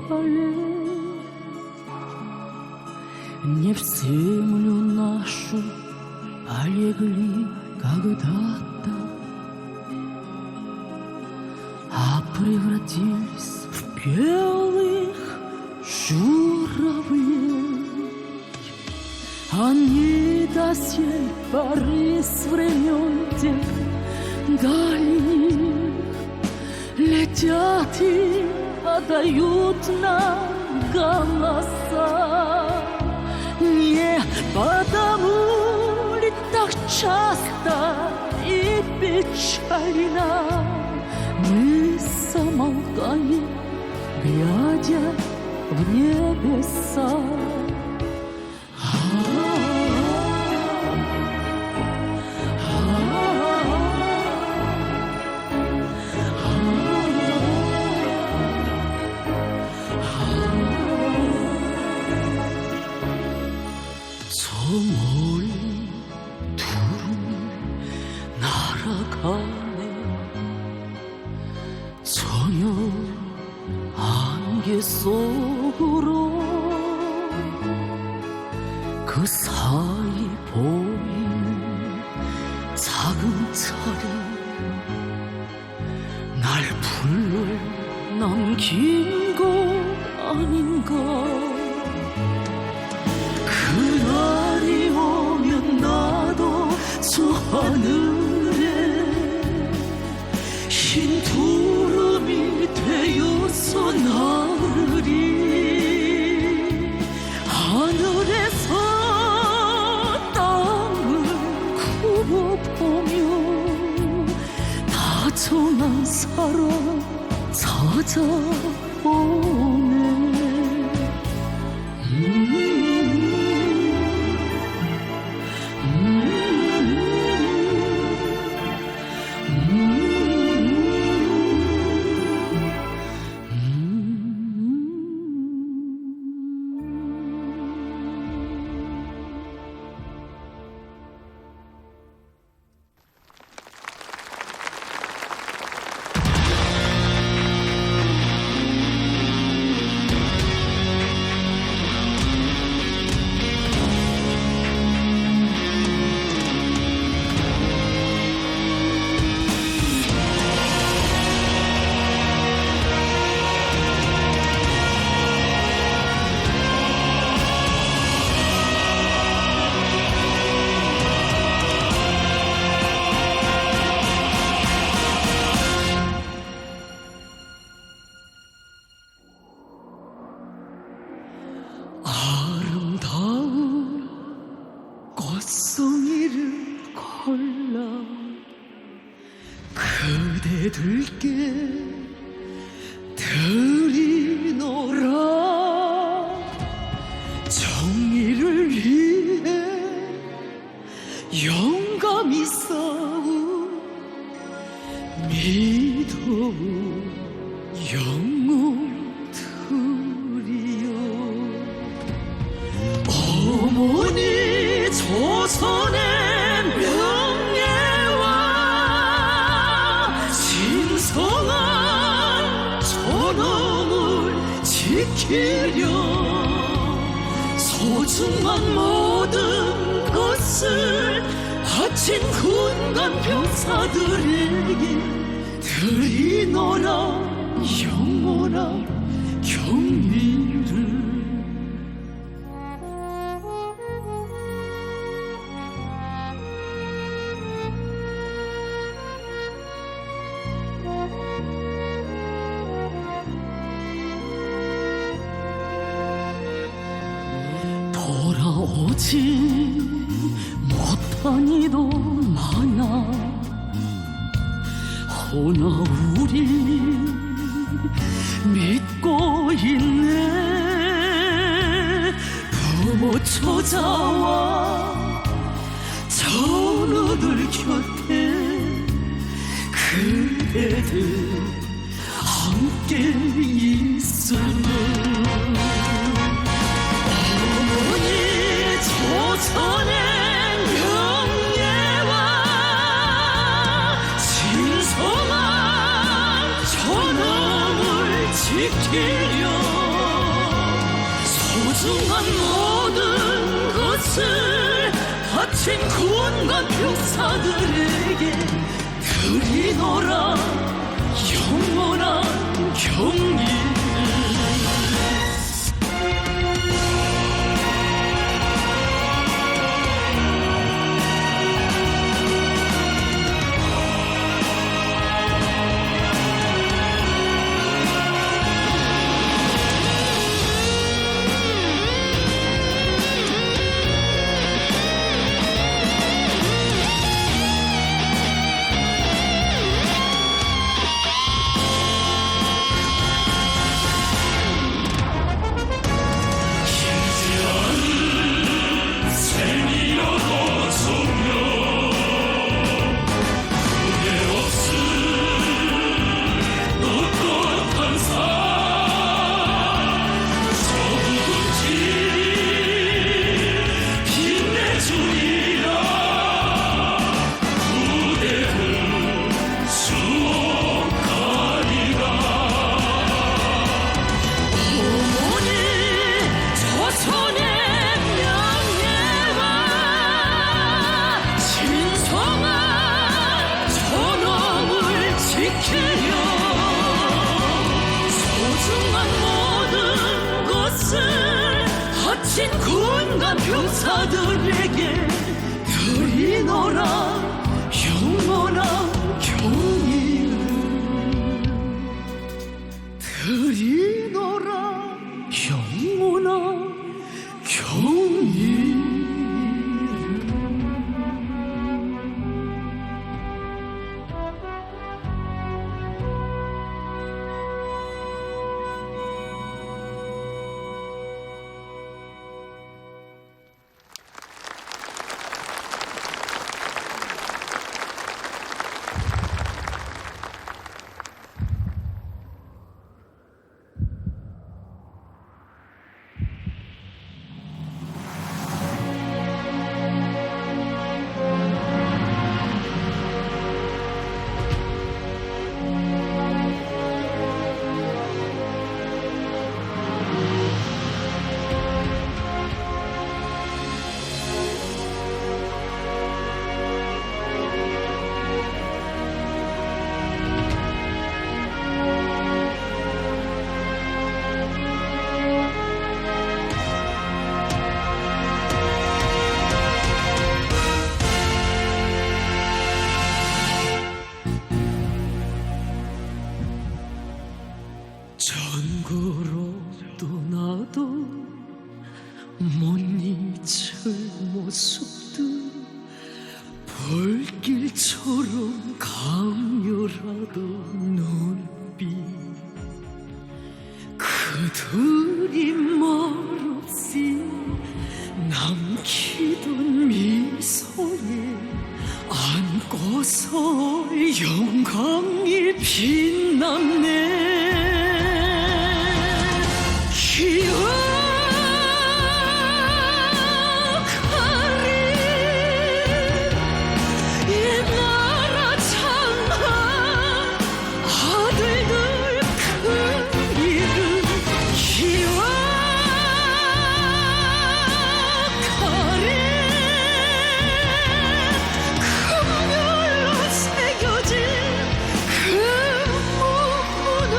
полей. Не в землю нашу, а легли когда-то, а превратились в белых журавлей. Они до сей поры с времен тех дальних летят и подают нам голоса. Не потому ли так часто и печально мы замолкаем, глядя в небеса? 저 멀리 구름이 날아가네. 저녁 안개 속으로 그 사이 보이는 작은 차를 날 불러 남긴 거 아닌가. 그날이 오면 나도 저 하늘에 흰 구름이 되어서 나르리. 하늘에서 땅을 굽어보며 다정한 사랑 찾아오네. 아름다운 꽃송이를 골라 그대들께 드리노라. 정의를 위해 영감이 싸운 믿어온 영웅들이여. 어머니 조선의 명예와 신성한 존엄을 지키려 소중한 모든 것을 바친 군관 병사들에게 드리노라. 영원한 경의를. 돌아오지 못한 이도 많아. 허나 우리 믿고 있네. 부모 초자와 전우들 곁에 그대들 함께 있으면 조선의 명예와 신성한 전원 지키려 소중한 모든 것을 바친 군과 병사들에게 드리노라 영원한 경의를. 군과 병사들에게 드리노라 영원한 경의를. 드리노라 영원한 경의를. 전구로 떠나도 못 잊을 모습들, 벌길처럼 강렬하던 눈빛, 그들이 말없이 남기던 미소에 안고서 영광이 빛났네. 기억하리 이 나라 장한 아들들 그 이름. 기억하리 금별로 새겨진 그 무는.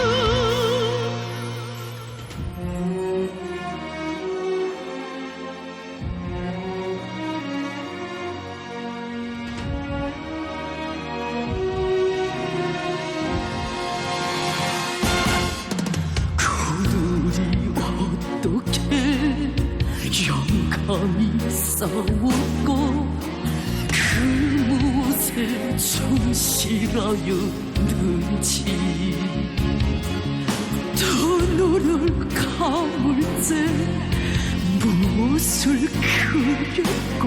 그들이 어떻게 영감이 싸웠고 그 무엇에 충실하였는지 두 눈을 감을 때 무엇을 그렸고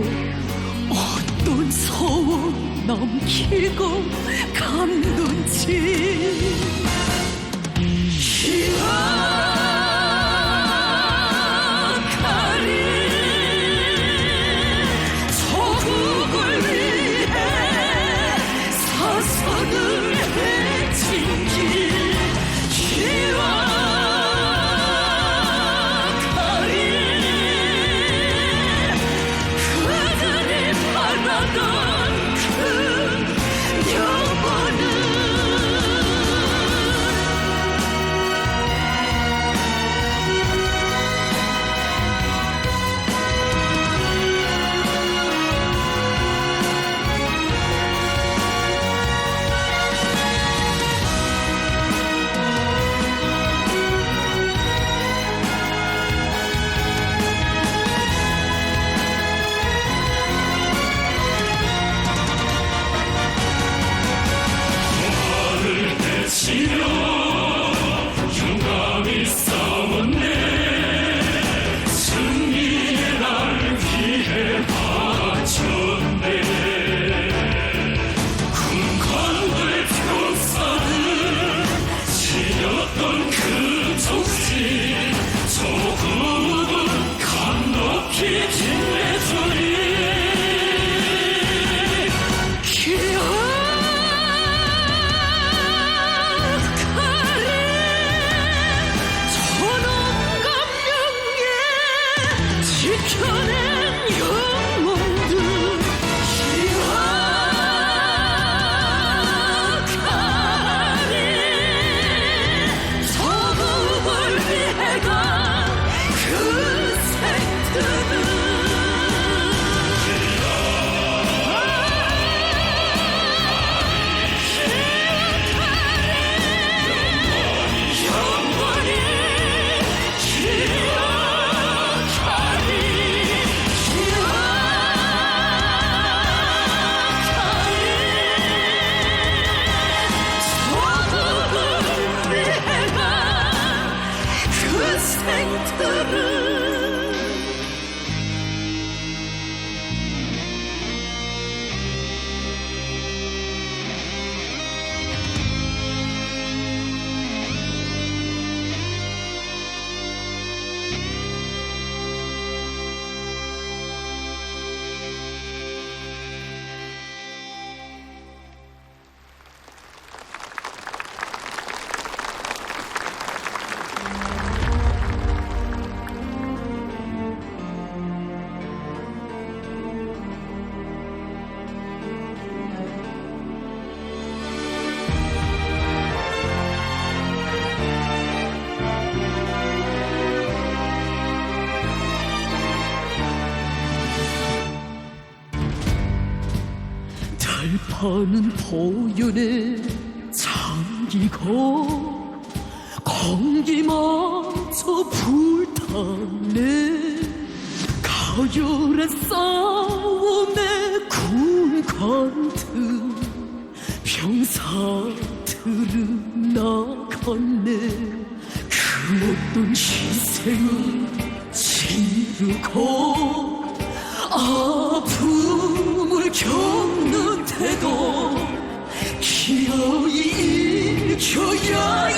어떤 소원 남기고 갔는지. 기억하리 조국을 위해 사선을 헤친 길. 기억하리 타는 보연에 잠기고 공기마저 불타네. 가열의 싸움에 군관들 병사들은 나갔네. 그 어떤 희생을 치르고 아픔을 겪는데도 기어이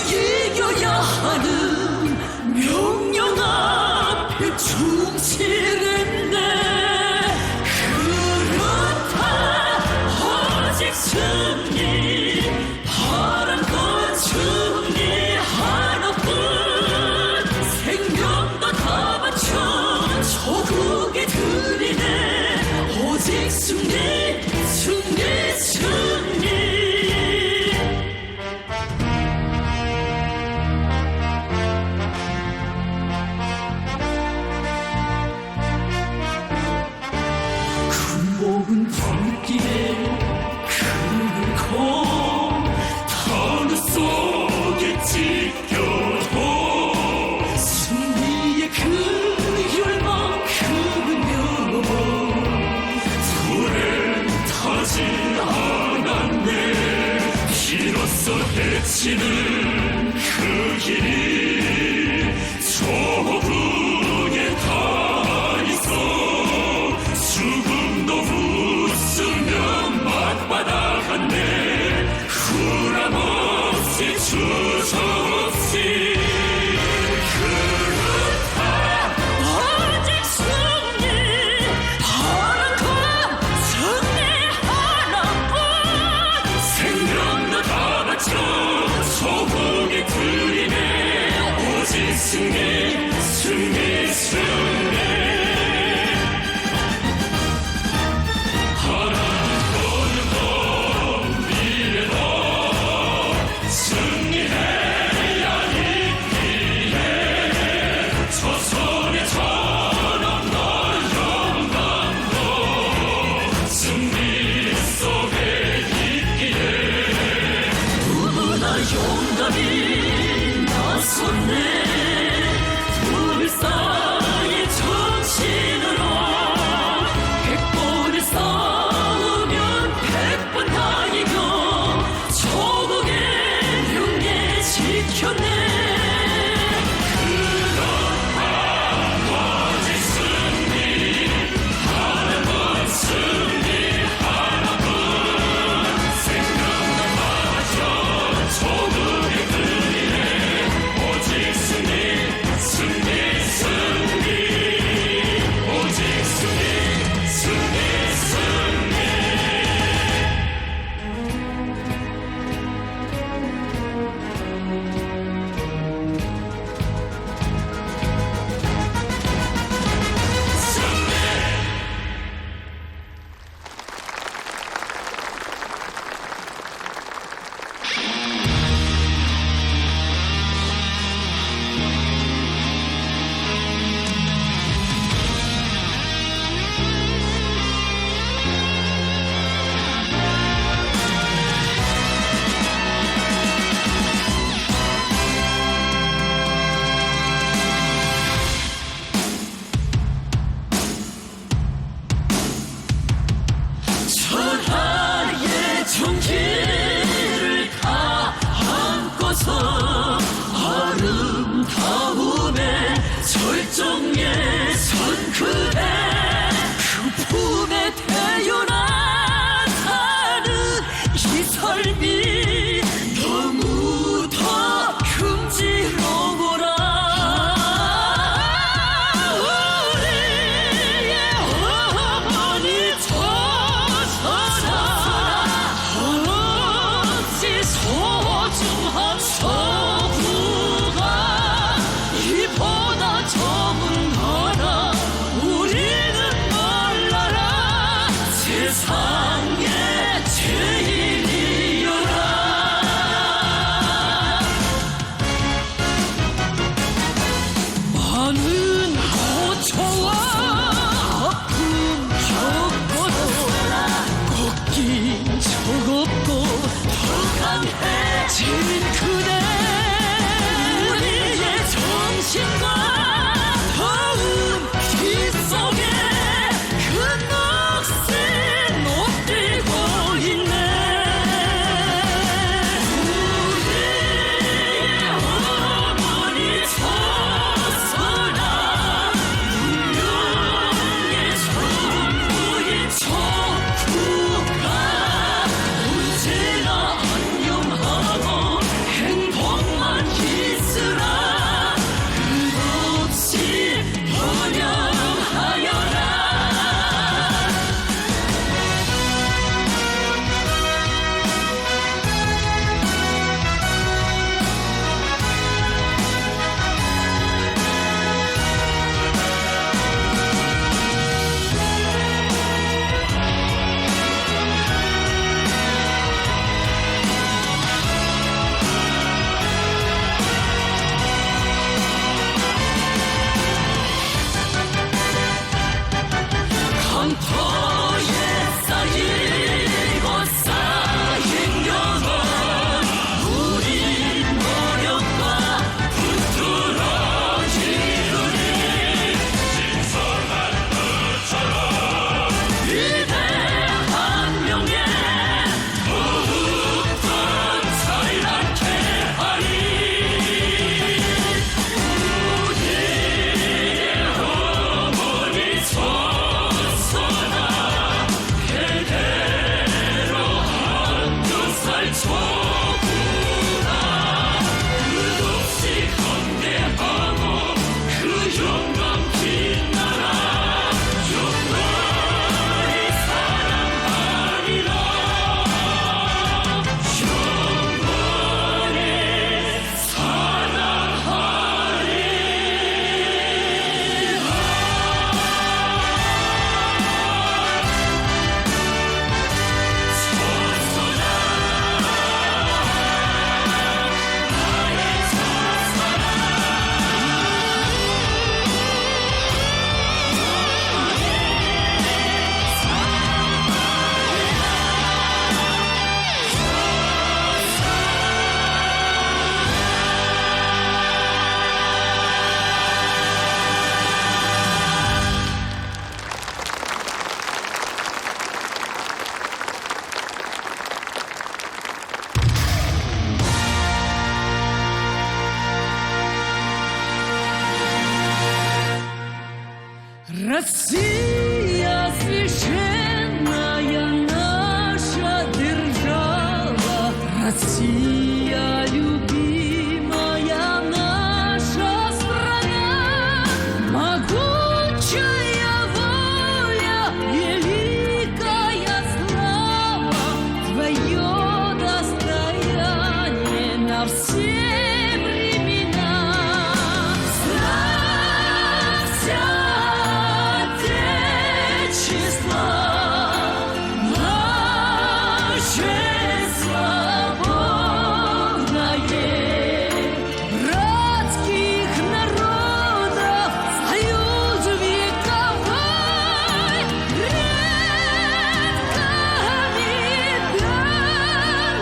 이겨야 하는 명령 앞에 충실했네. 그렇다 오직 승리, 바란 건 승리 하나뿐. 생명도 다 바쳐 조국에 드리네. 오직 승리, 승리, 승리. 금목은 불길에 그고
하늘 속에 지켜도
승리의 그 열만큼은요
불에 타지 않았네. 비로소 해치는 그 길이 조국에 다 있어. 죽음도 웃으며 맞받아 갔네. 후람 없이 주저 없이. 그렇다
오직 승리, 바란 건 승리 하나뿐.
생명도 다 바쳐 조국에 드리네. 오직 승리, 승리, 승리.
용감히 나섰네. 불사의 정신으로 100번을 싸우면 100번 다 이겨 조국의 명예 지켰네. 천하의 정기를 다 안고서 아름다움의 절정에 선 그대. 그 품에 태어나는 이 삶이 너무도 금지로워라. 우리의 어머니 어찌 소중한 서구가 이보다 적은 거라. 우리는 몰라라. 세상의 제일이여라. 강해진 그대 우리의 정신과 더운 길 속에 그 넋을 높이고 있네. 우리의 어머니 저서라 운명의 전부인 척후가 언제나 안녕하고 행복만 있으라 끝없이 번영하여라. 강터에 쌓이고 쌓인 영혼 우리 노력과 붙들어진 우리 신선한 것처럼 위대한 명예 더욱더 찬란케 하리. 우리의 어머니 저구나 끝없이 건대하고 그 영광 빛나라. 영원히 사랑하리라. 영원히 Россия священная наша держава, Россия любимая наша страна, могучая воля, великая слава, твое достояние на все времена. Славься, Отечество наше свободное, братских народов союз вековой, предками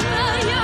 данная,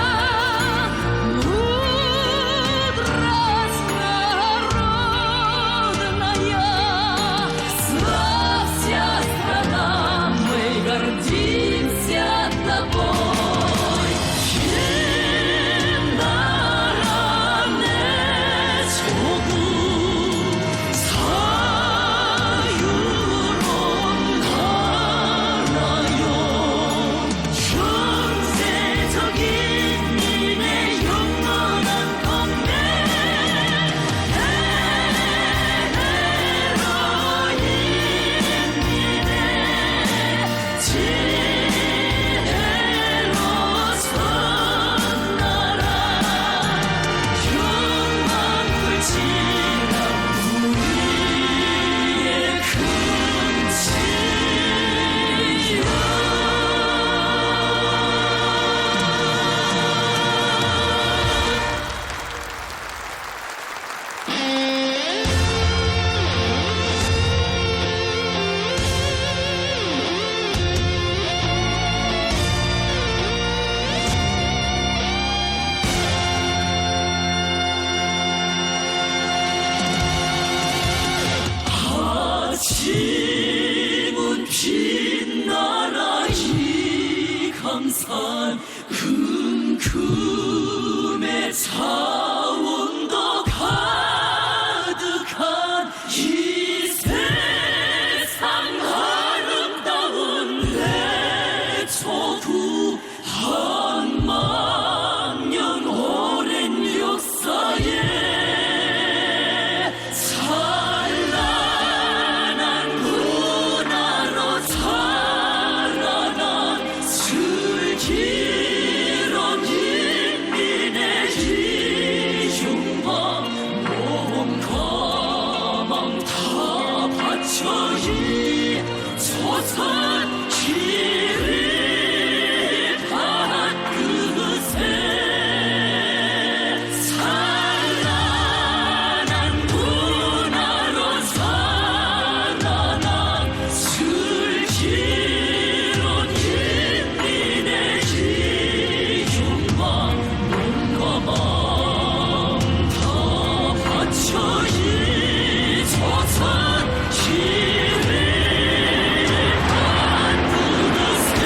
꿈의 차원도 가득한 이 세상 아름다운 내 조국 한만 년 오랜 역사에 찬란한 문화로 자라난 슬기로운 인민의 이중과 몸 가망 다 바쳐 이 조선 기립한 그새 찬란한 문화로 자라난 슬기로운 인민의 이중과 몸과 마음 다 바쳐 이 조선 기립한 그새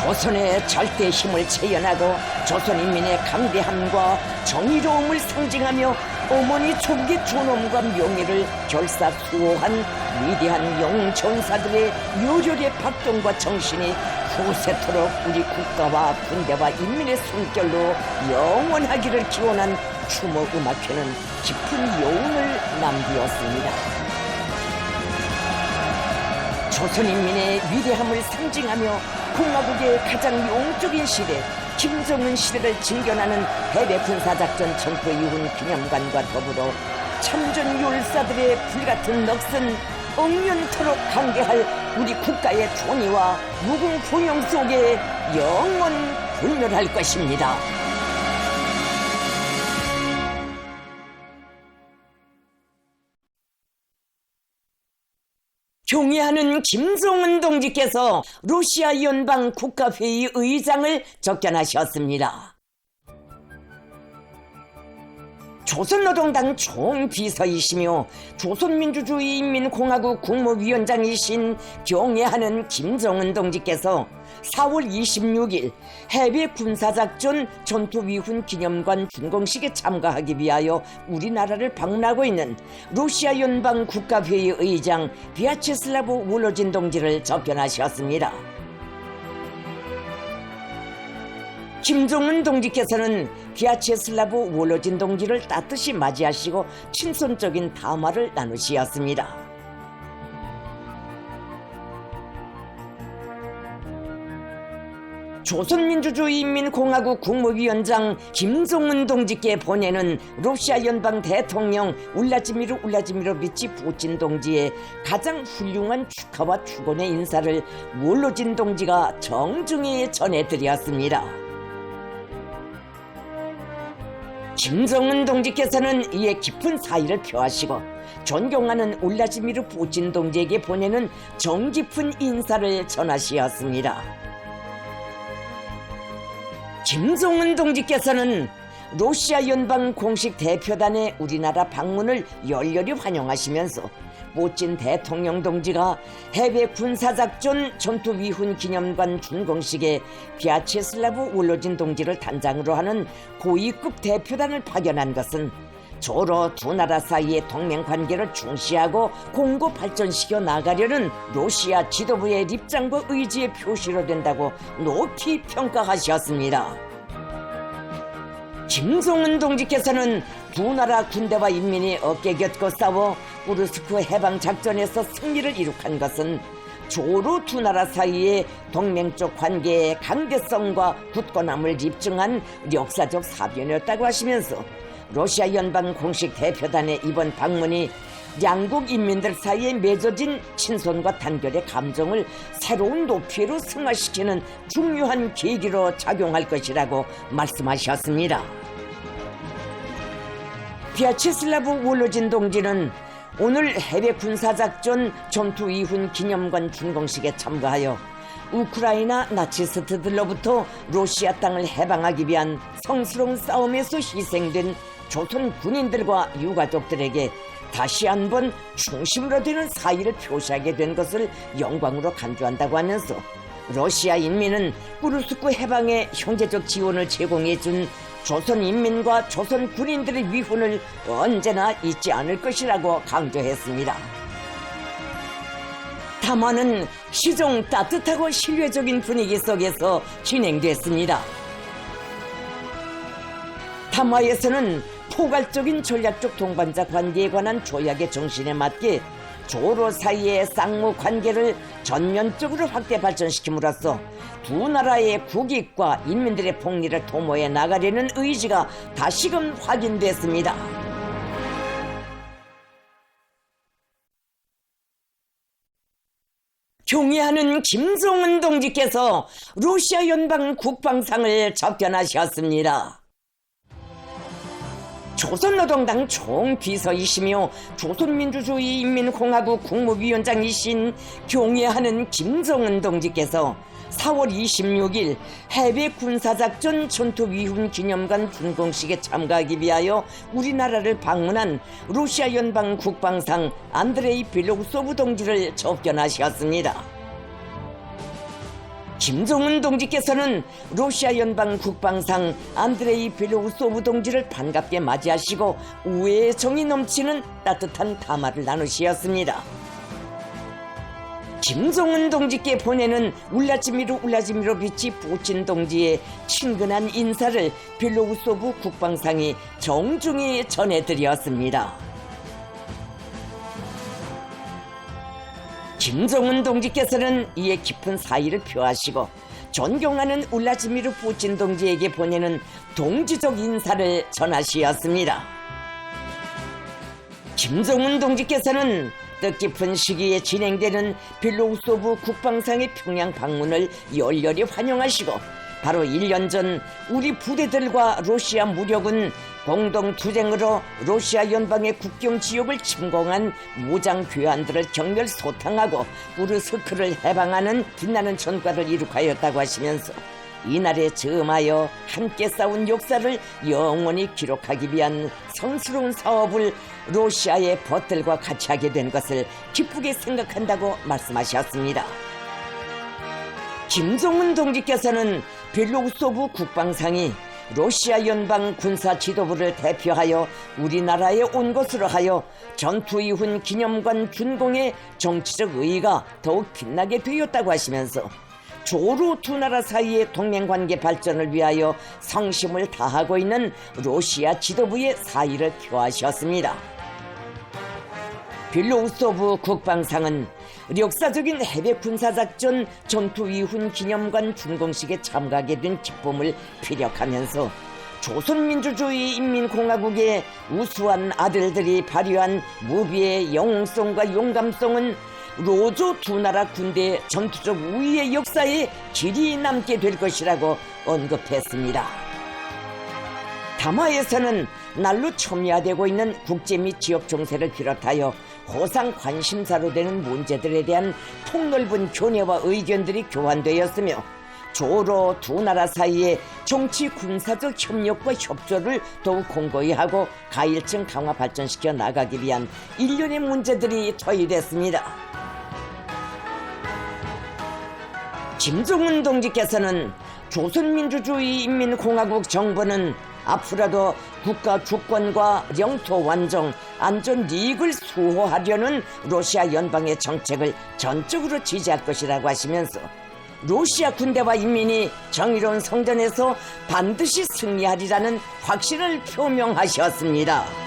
조선의 절대 힘을 체현하고 조선인민의 강대함과 정의로움을 상징하며 어머니 조국의 존엄과 명예를 결사수호한 위대한 영웅전사들의 요절의 박동과 정신이 후세토록 우리 국가와 군대와 인민의 숨결로 영원하기를 기원한 추모 음악회는 깊은 여운을 남기었습니다. 조선인민의 위대함을 상징하며 공화국의 가장 영적인 시대 김정은 시대를 증견하는 해외 군사작전 전투 이후 기념관과 더불어 참전 율사들의 불같은 넋은 억년토록 강대할 우리 국가의 존의와 무궁포용 속에 영원 분열할 것입니다. 경애하는 김정은 동지께서 러시아 연방 국가회의 의장을 접견하셨습니다. 조선노동당 총비서이시며 조선민주주의인민공화국 국무위원장이신 경애하는 김정은 동지께서 4월 26일 해외 군사작전 전투위훈 기념관 준공식에 참가하기 위하여 우리나라를 방문하고 있는 러시아 연방 국가회의 의장 비아체슬라브 월로진 동지를 접견하셨습니다. 김정은 동지께서는 비아체슬라브 월로진 동지를 따뜻이 맞이하시고 친손적인 담화를 나누시었습니다. 조선민주주의인민공화국 국무위원장 김정은 동지께 보내는 러시아 연방 대통령 울라지미르비치 푸틴 동지의 가장 훌륭한 축하와 축원의 인사를 월로진 동지가 정중히 전해드렸습니다. 김정은 동지께서는 이에 깊은 사의를 표하시고 존경하는 울라지미르 푸틴 동지에게 보내는 정 깊은 인사를 전하시었습니다. 김정은 동지께서는 러시아 연방 공식 대표단의 우리나라 방문을 열렬히 환영하시면서 푸틴 대통령 동지가 해외 군사작전 전투위훈 기념관 준공식에 비아체슬라브 월로진 동지를 단장으로 하는 고위급 대표단을 파견한 것은 조로 두 나라 사이의 동맹관계를 중시하고 공고 발전시켜 나가려는 러시아 지도부의 입장과 의지의 표시로 된다고 높이 평가하셨습니다. 김정은 동지께서는 두 나라 군대와 인민이 어깨 곁고 싸워 쿠르스크 해방작전에서 승리를 이룩한 것은 조로 두 나라 사이의 동맹적 관계의 강대성과 굳건함을 입증한 역사적 사변이었다고 하시면서 러시아 연방 공식 대표단의 이번 방문이 양국 인민들 사이에 맺어진 친손과 단결의 감정을 새로운 높이로 승화시키는 중요한 계기로 작용할 것이라고 말씀하셨습니다. 비아체슬라브 월로진 동지는 오늘 해외 군사작전 전투위훈 기념관 준공식에 참가하여 우크라이나 나치스트들로부터 러시아 땅을 해방하기 위한 성스러운 싸움에서 희생된 조선 군인들과 유가족들에게 다시 한번 충심으로 되는 사의를 표시하게 된 것을 영광으로 간주한다고 하면서 러시아 인민은 쿠르스크 해방에 형제적 지원을 제공해준 조선 인민과 조선 군인들의 위훈을 언제나 잊지 않을 것이라고 강조했습니다. 담화는 시종 따뜻하고 신뢰적인 분위기 속에서 진행됐습니다. 담화에서는 포괄적인 전략적 동반자 관계에 관한 조약의 정신에 맞게 조로 사이의 쌍무 관계를 전면적으로 확대 발전시킴으로써 두 나라의 국익과 인민들의 복리를 도모해 나가려는 의지가 다시금 확인됐습니다. 경애하는 김정은 동지께서 러시아 연방 국방상을 접견하셨습니다. 조선노동당 총비서이시며 조선민주주의인민공화국 국무위원장이신 경애하는 김정은 동지께서 4월 26일 해외 군사작전 전투위훈 기념관 준공식에 참가하기 위하여 우리나라를 방문한 러시아 연방 국방상 안드레이 빌로우소브 동지를 접견하셨습니다. 김정은 동지께서는 러시아 연방 국방상 안드레이 빌로우소브 동지를 반갑게 맞이하시고 우애의 정이 넘치는 따뜻한 담화를 나누시었습니다. 김정은 동지께 보내는 울라지미르비치 푸틴 동지의 친근한 인사를 빌로우소브 국방상이 정중히 전해드렸습니다. 김정은 동지께서는 이에 깊은 사의를 표하시고 존경하는 울라지미르 푸틴 동지에게 보내는 동지적 인사를 전하시었습니다. 김정은 동지께서는 뜻깊은 시기에 진행되는 빌로우소브 국방상의 평양 방문을 열렬히 환영하시고 바로 1년 전 우리 부대들과 러시아 무력은 공동투쟁으로 러시아 연방의 국경 지역을 침공한 무장 괴한들을 경멸 소탕하고 쿠르스크를 해방하는 빛나는 전과를 이룩하였다고 하시면서 이날에 즈음하여 함께 싸운 역사를 영원히 기록하기 위한 성스러운 사업을 러시아의 벗들과 같이 하게 된 것을 기쁘게 생각한다고 말씀하셨습니다. 김정은 동지께서는 빌로우소브 국방상이 러시아 연방 군사 지도부를 대표하여 우리나라에 온 것으로 하여 전투이훈 기념관 준공의 정치적 의의가 더욱 빛나게 되었다고 하시면서 조로 두 나라 사이의 동맹관계 발전을 위하여 성심을 다하고 있는 러시아 지도부의 사의를 표하셨습니다. 빌로우소브 국방상은 역사적인 해외 군사작전 전투위훈 기념관 준공식에 참가하게 된 기쁨을 피력하면서 조선민주주의인민공화국의 우수한 아들들이 발휘한 무비의 영웅성과 용감성은 로조 두 나라 군대의 전투적 우위의 역사에 길이 남게 될 것이라고 언급했습니다. 담화에서는 날로 첨예화되고 있는 국제 및 지역 정세를 비롯하여 호상 관심사로 되는 문제들에 대한 폭넓은 견해와 의견들이 교환되었으며 조로 두 나라 사이의 정치 군사적 협력과 협조를 더욱 공고히 하고 가일층 강화 발전시켜 나가기 위한 일련의 문제들이 토의됐습니다. 김정은 동지께서는 조선민주주의인민공화국 정부는 앞으로도 국가 주권과 영토 완정, 안전 이익을 수호하려는 러시아 연방의 정책을 전적으로 지지할 것이라고 하시면서 러시아 군대와 인민이 정의로운 성전에서 반드시 승리하리라는 확신을 표명하셨습니다.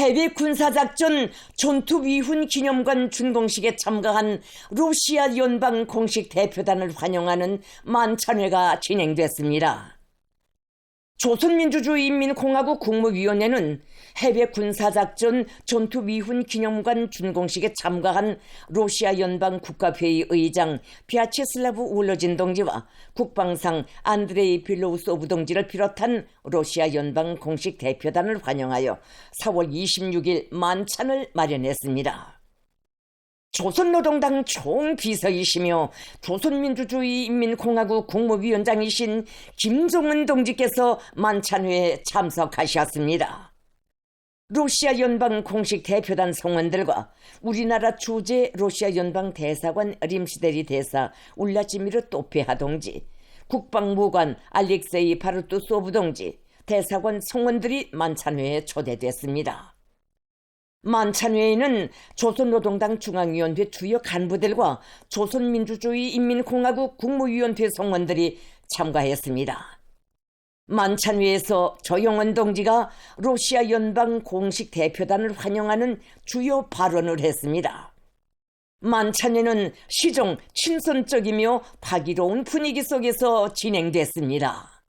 해외 군사작전 전투위훈 기념관 준공식에 참가한 러시아 연방 공식 대표단을 환영하는 만찬회가 진행됐습니다. 조선민주주의인민공화국 국무위원회는 해외 군사작전 전투위훈 기념관 준공식에 참가한 러시아 연방 국가회의 의장 비아체슬라브 울러진 동지와 국방상 안드레이 빌로우소브 동지를 비롯한 러시아 연방 공식 대표단을 환영하여 4월 26일 만찬을 마련했습니다. 조선노동당 총비서이시며 조선민주주의인민공화국 국무위원장이신 김정은 동지께서 만찬회에 참석하셨습니다. 러시아 연방 공식 대표단 성원들과 우리나라 주재 러시아 연방 대사관 림시데리 대사 울라지미르 또페하 동지, 국방무관 알렉세이 바르투소브 동지, 대사관 성원들이 만찬회에 초대됐습니다. 만찬회에는 조선노동당 중앙위원회 주요 간부들과 조선민주주의인민공화국 국무위원회 성원들이 참가했습니다. 만찬회에서 조영원 동지가 러시아 연방 공식 대표단을 환영하는 주요 발언을 했습니다. 만찬회는 시종 친선적이며 파기로운 분위기 속에서 진행됐습니다.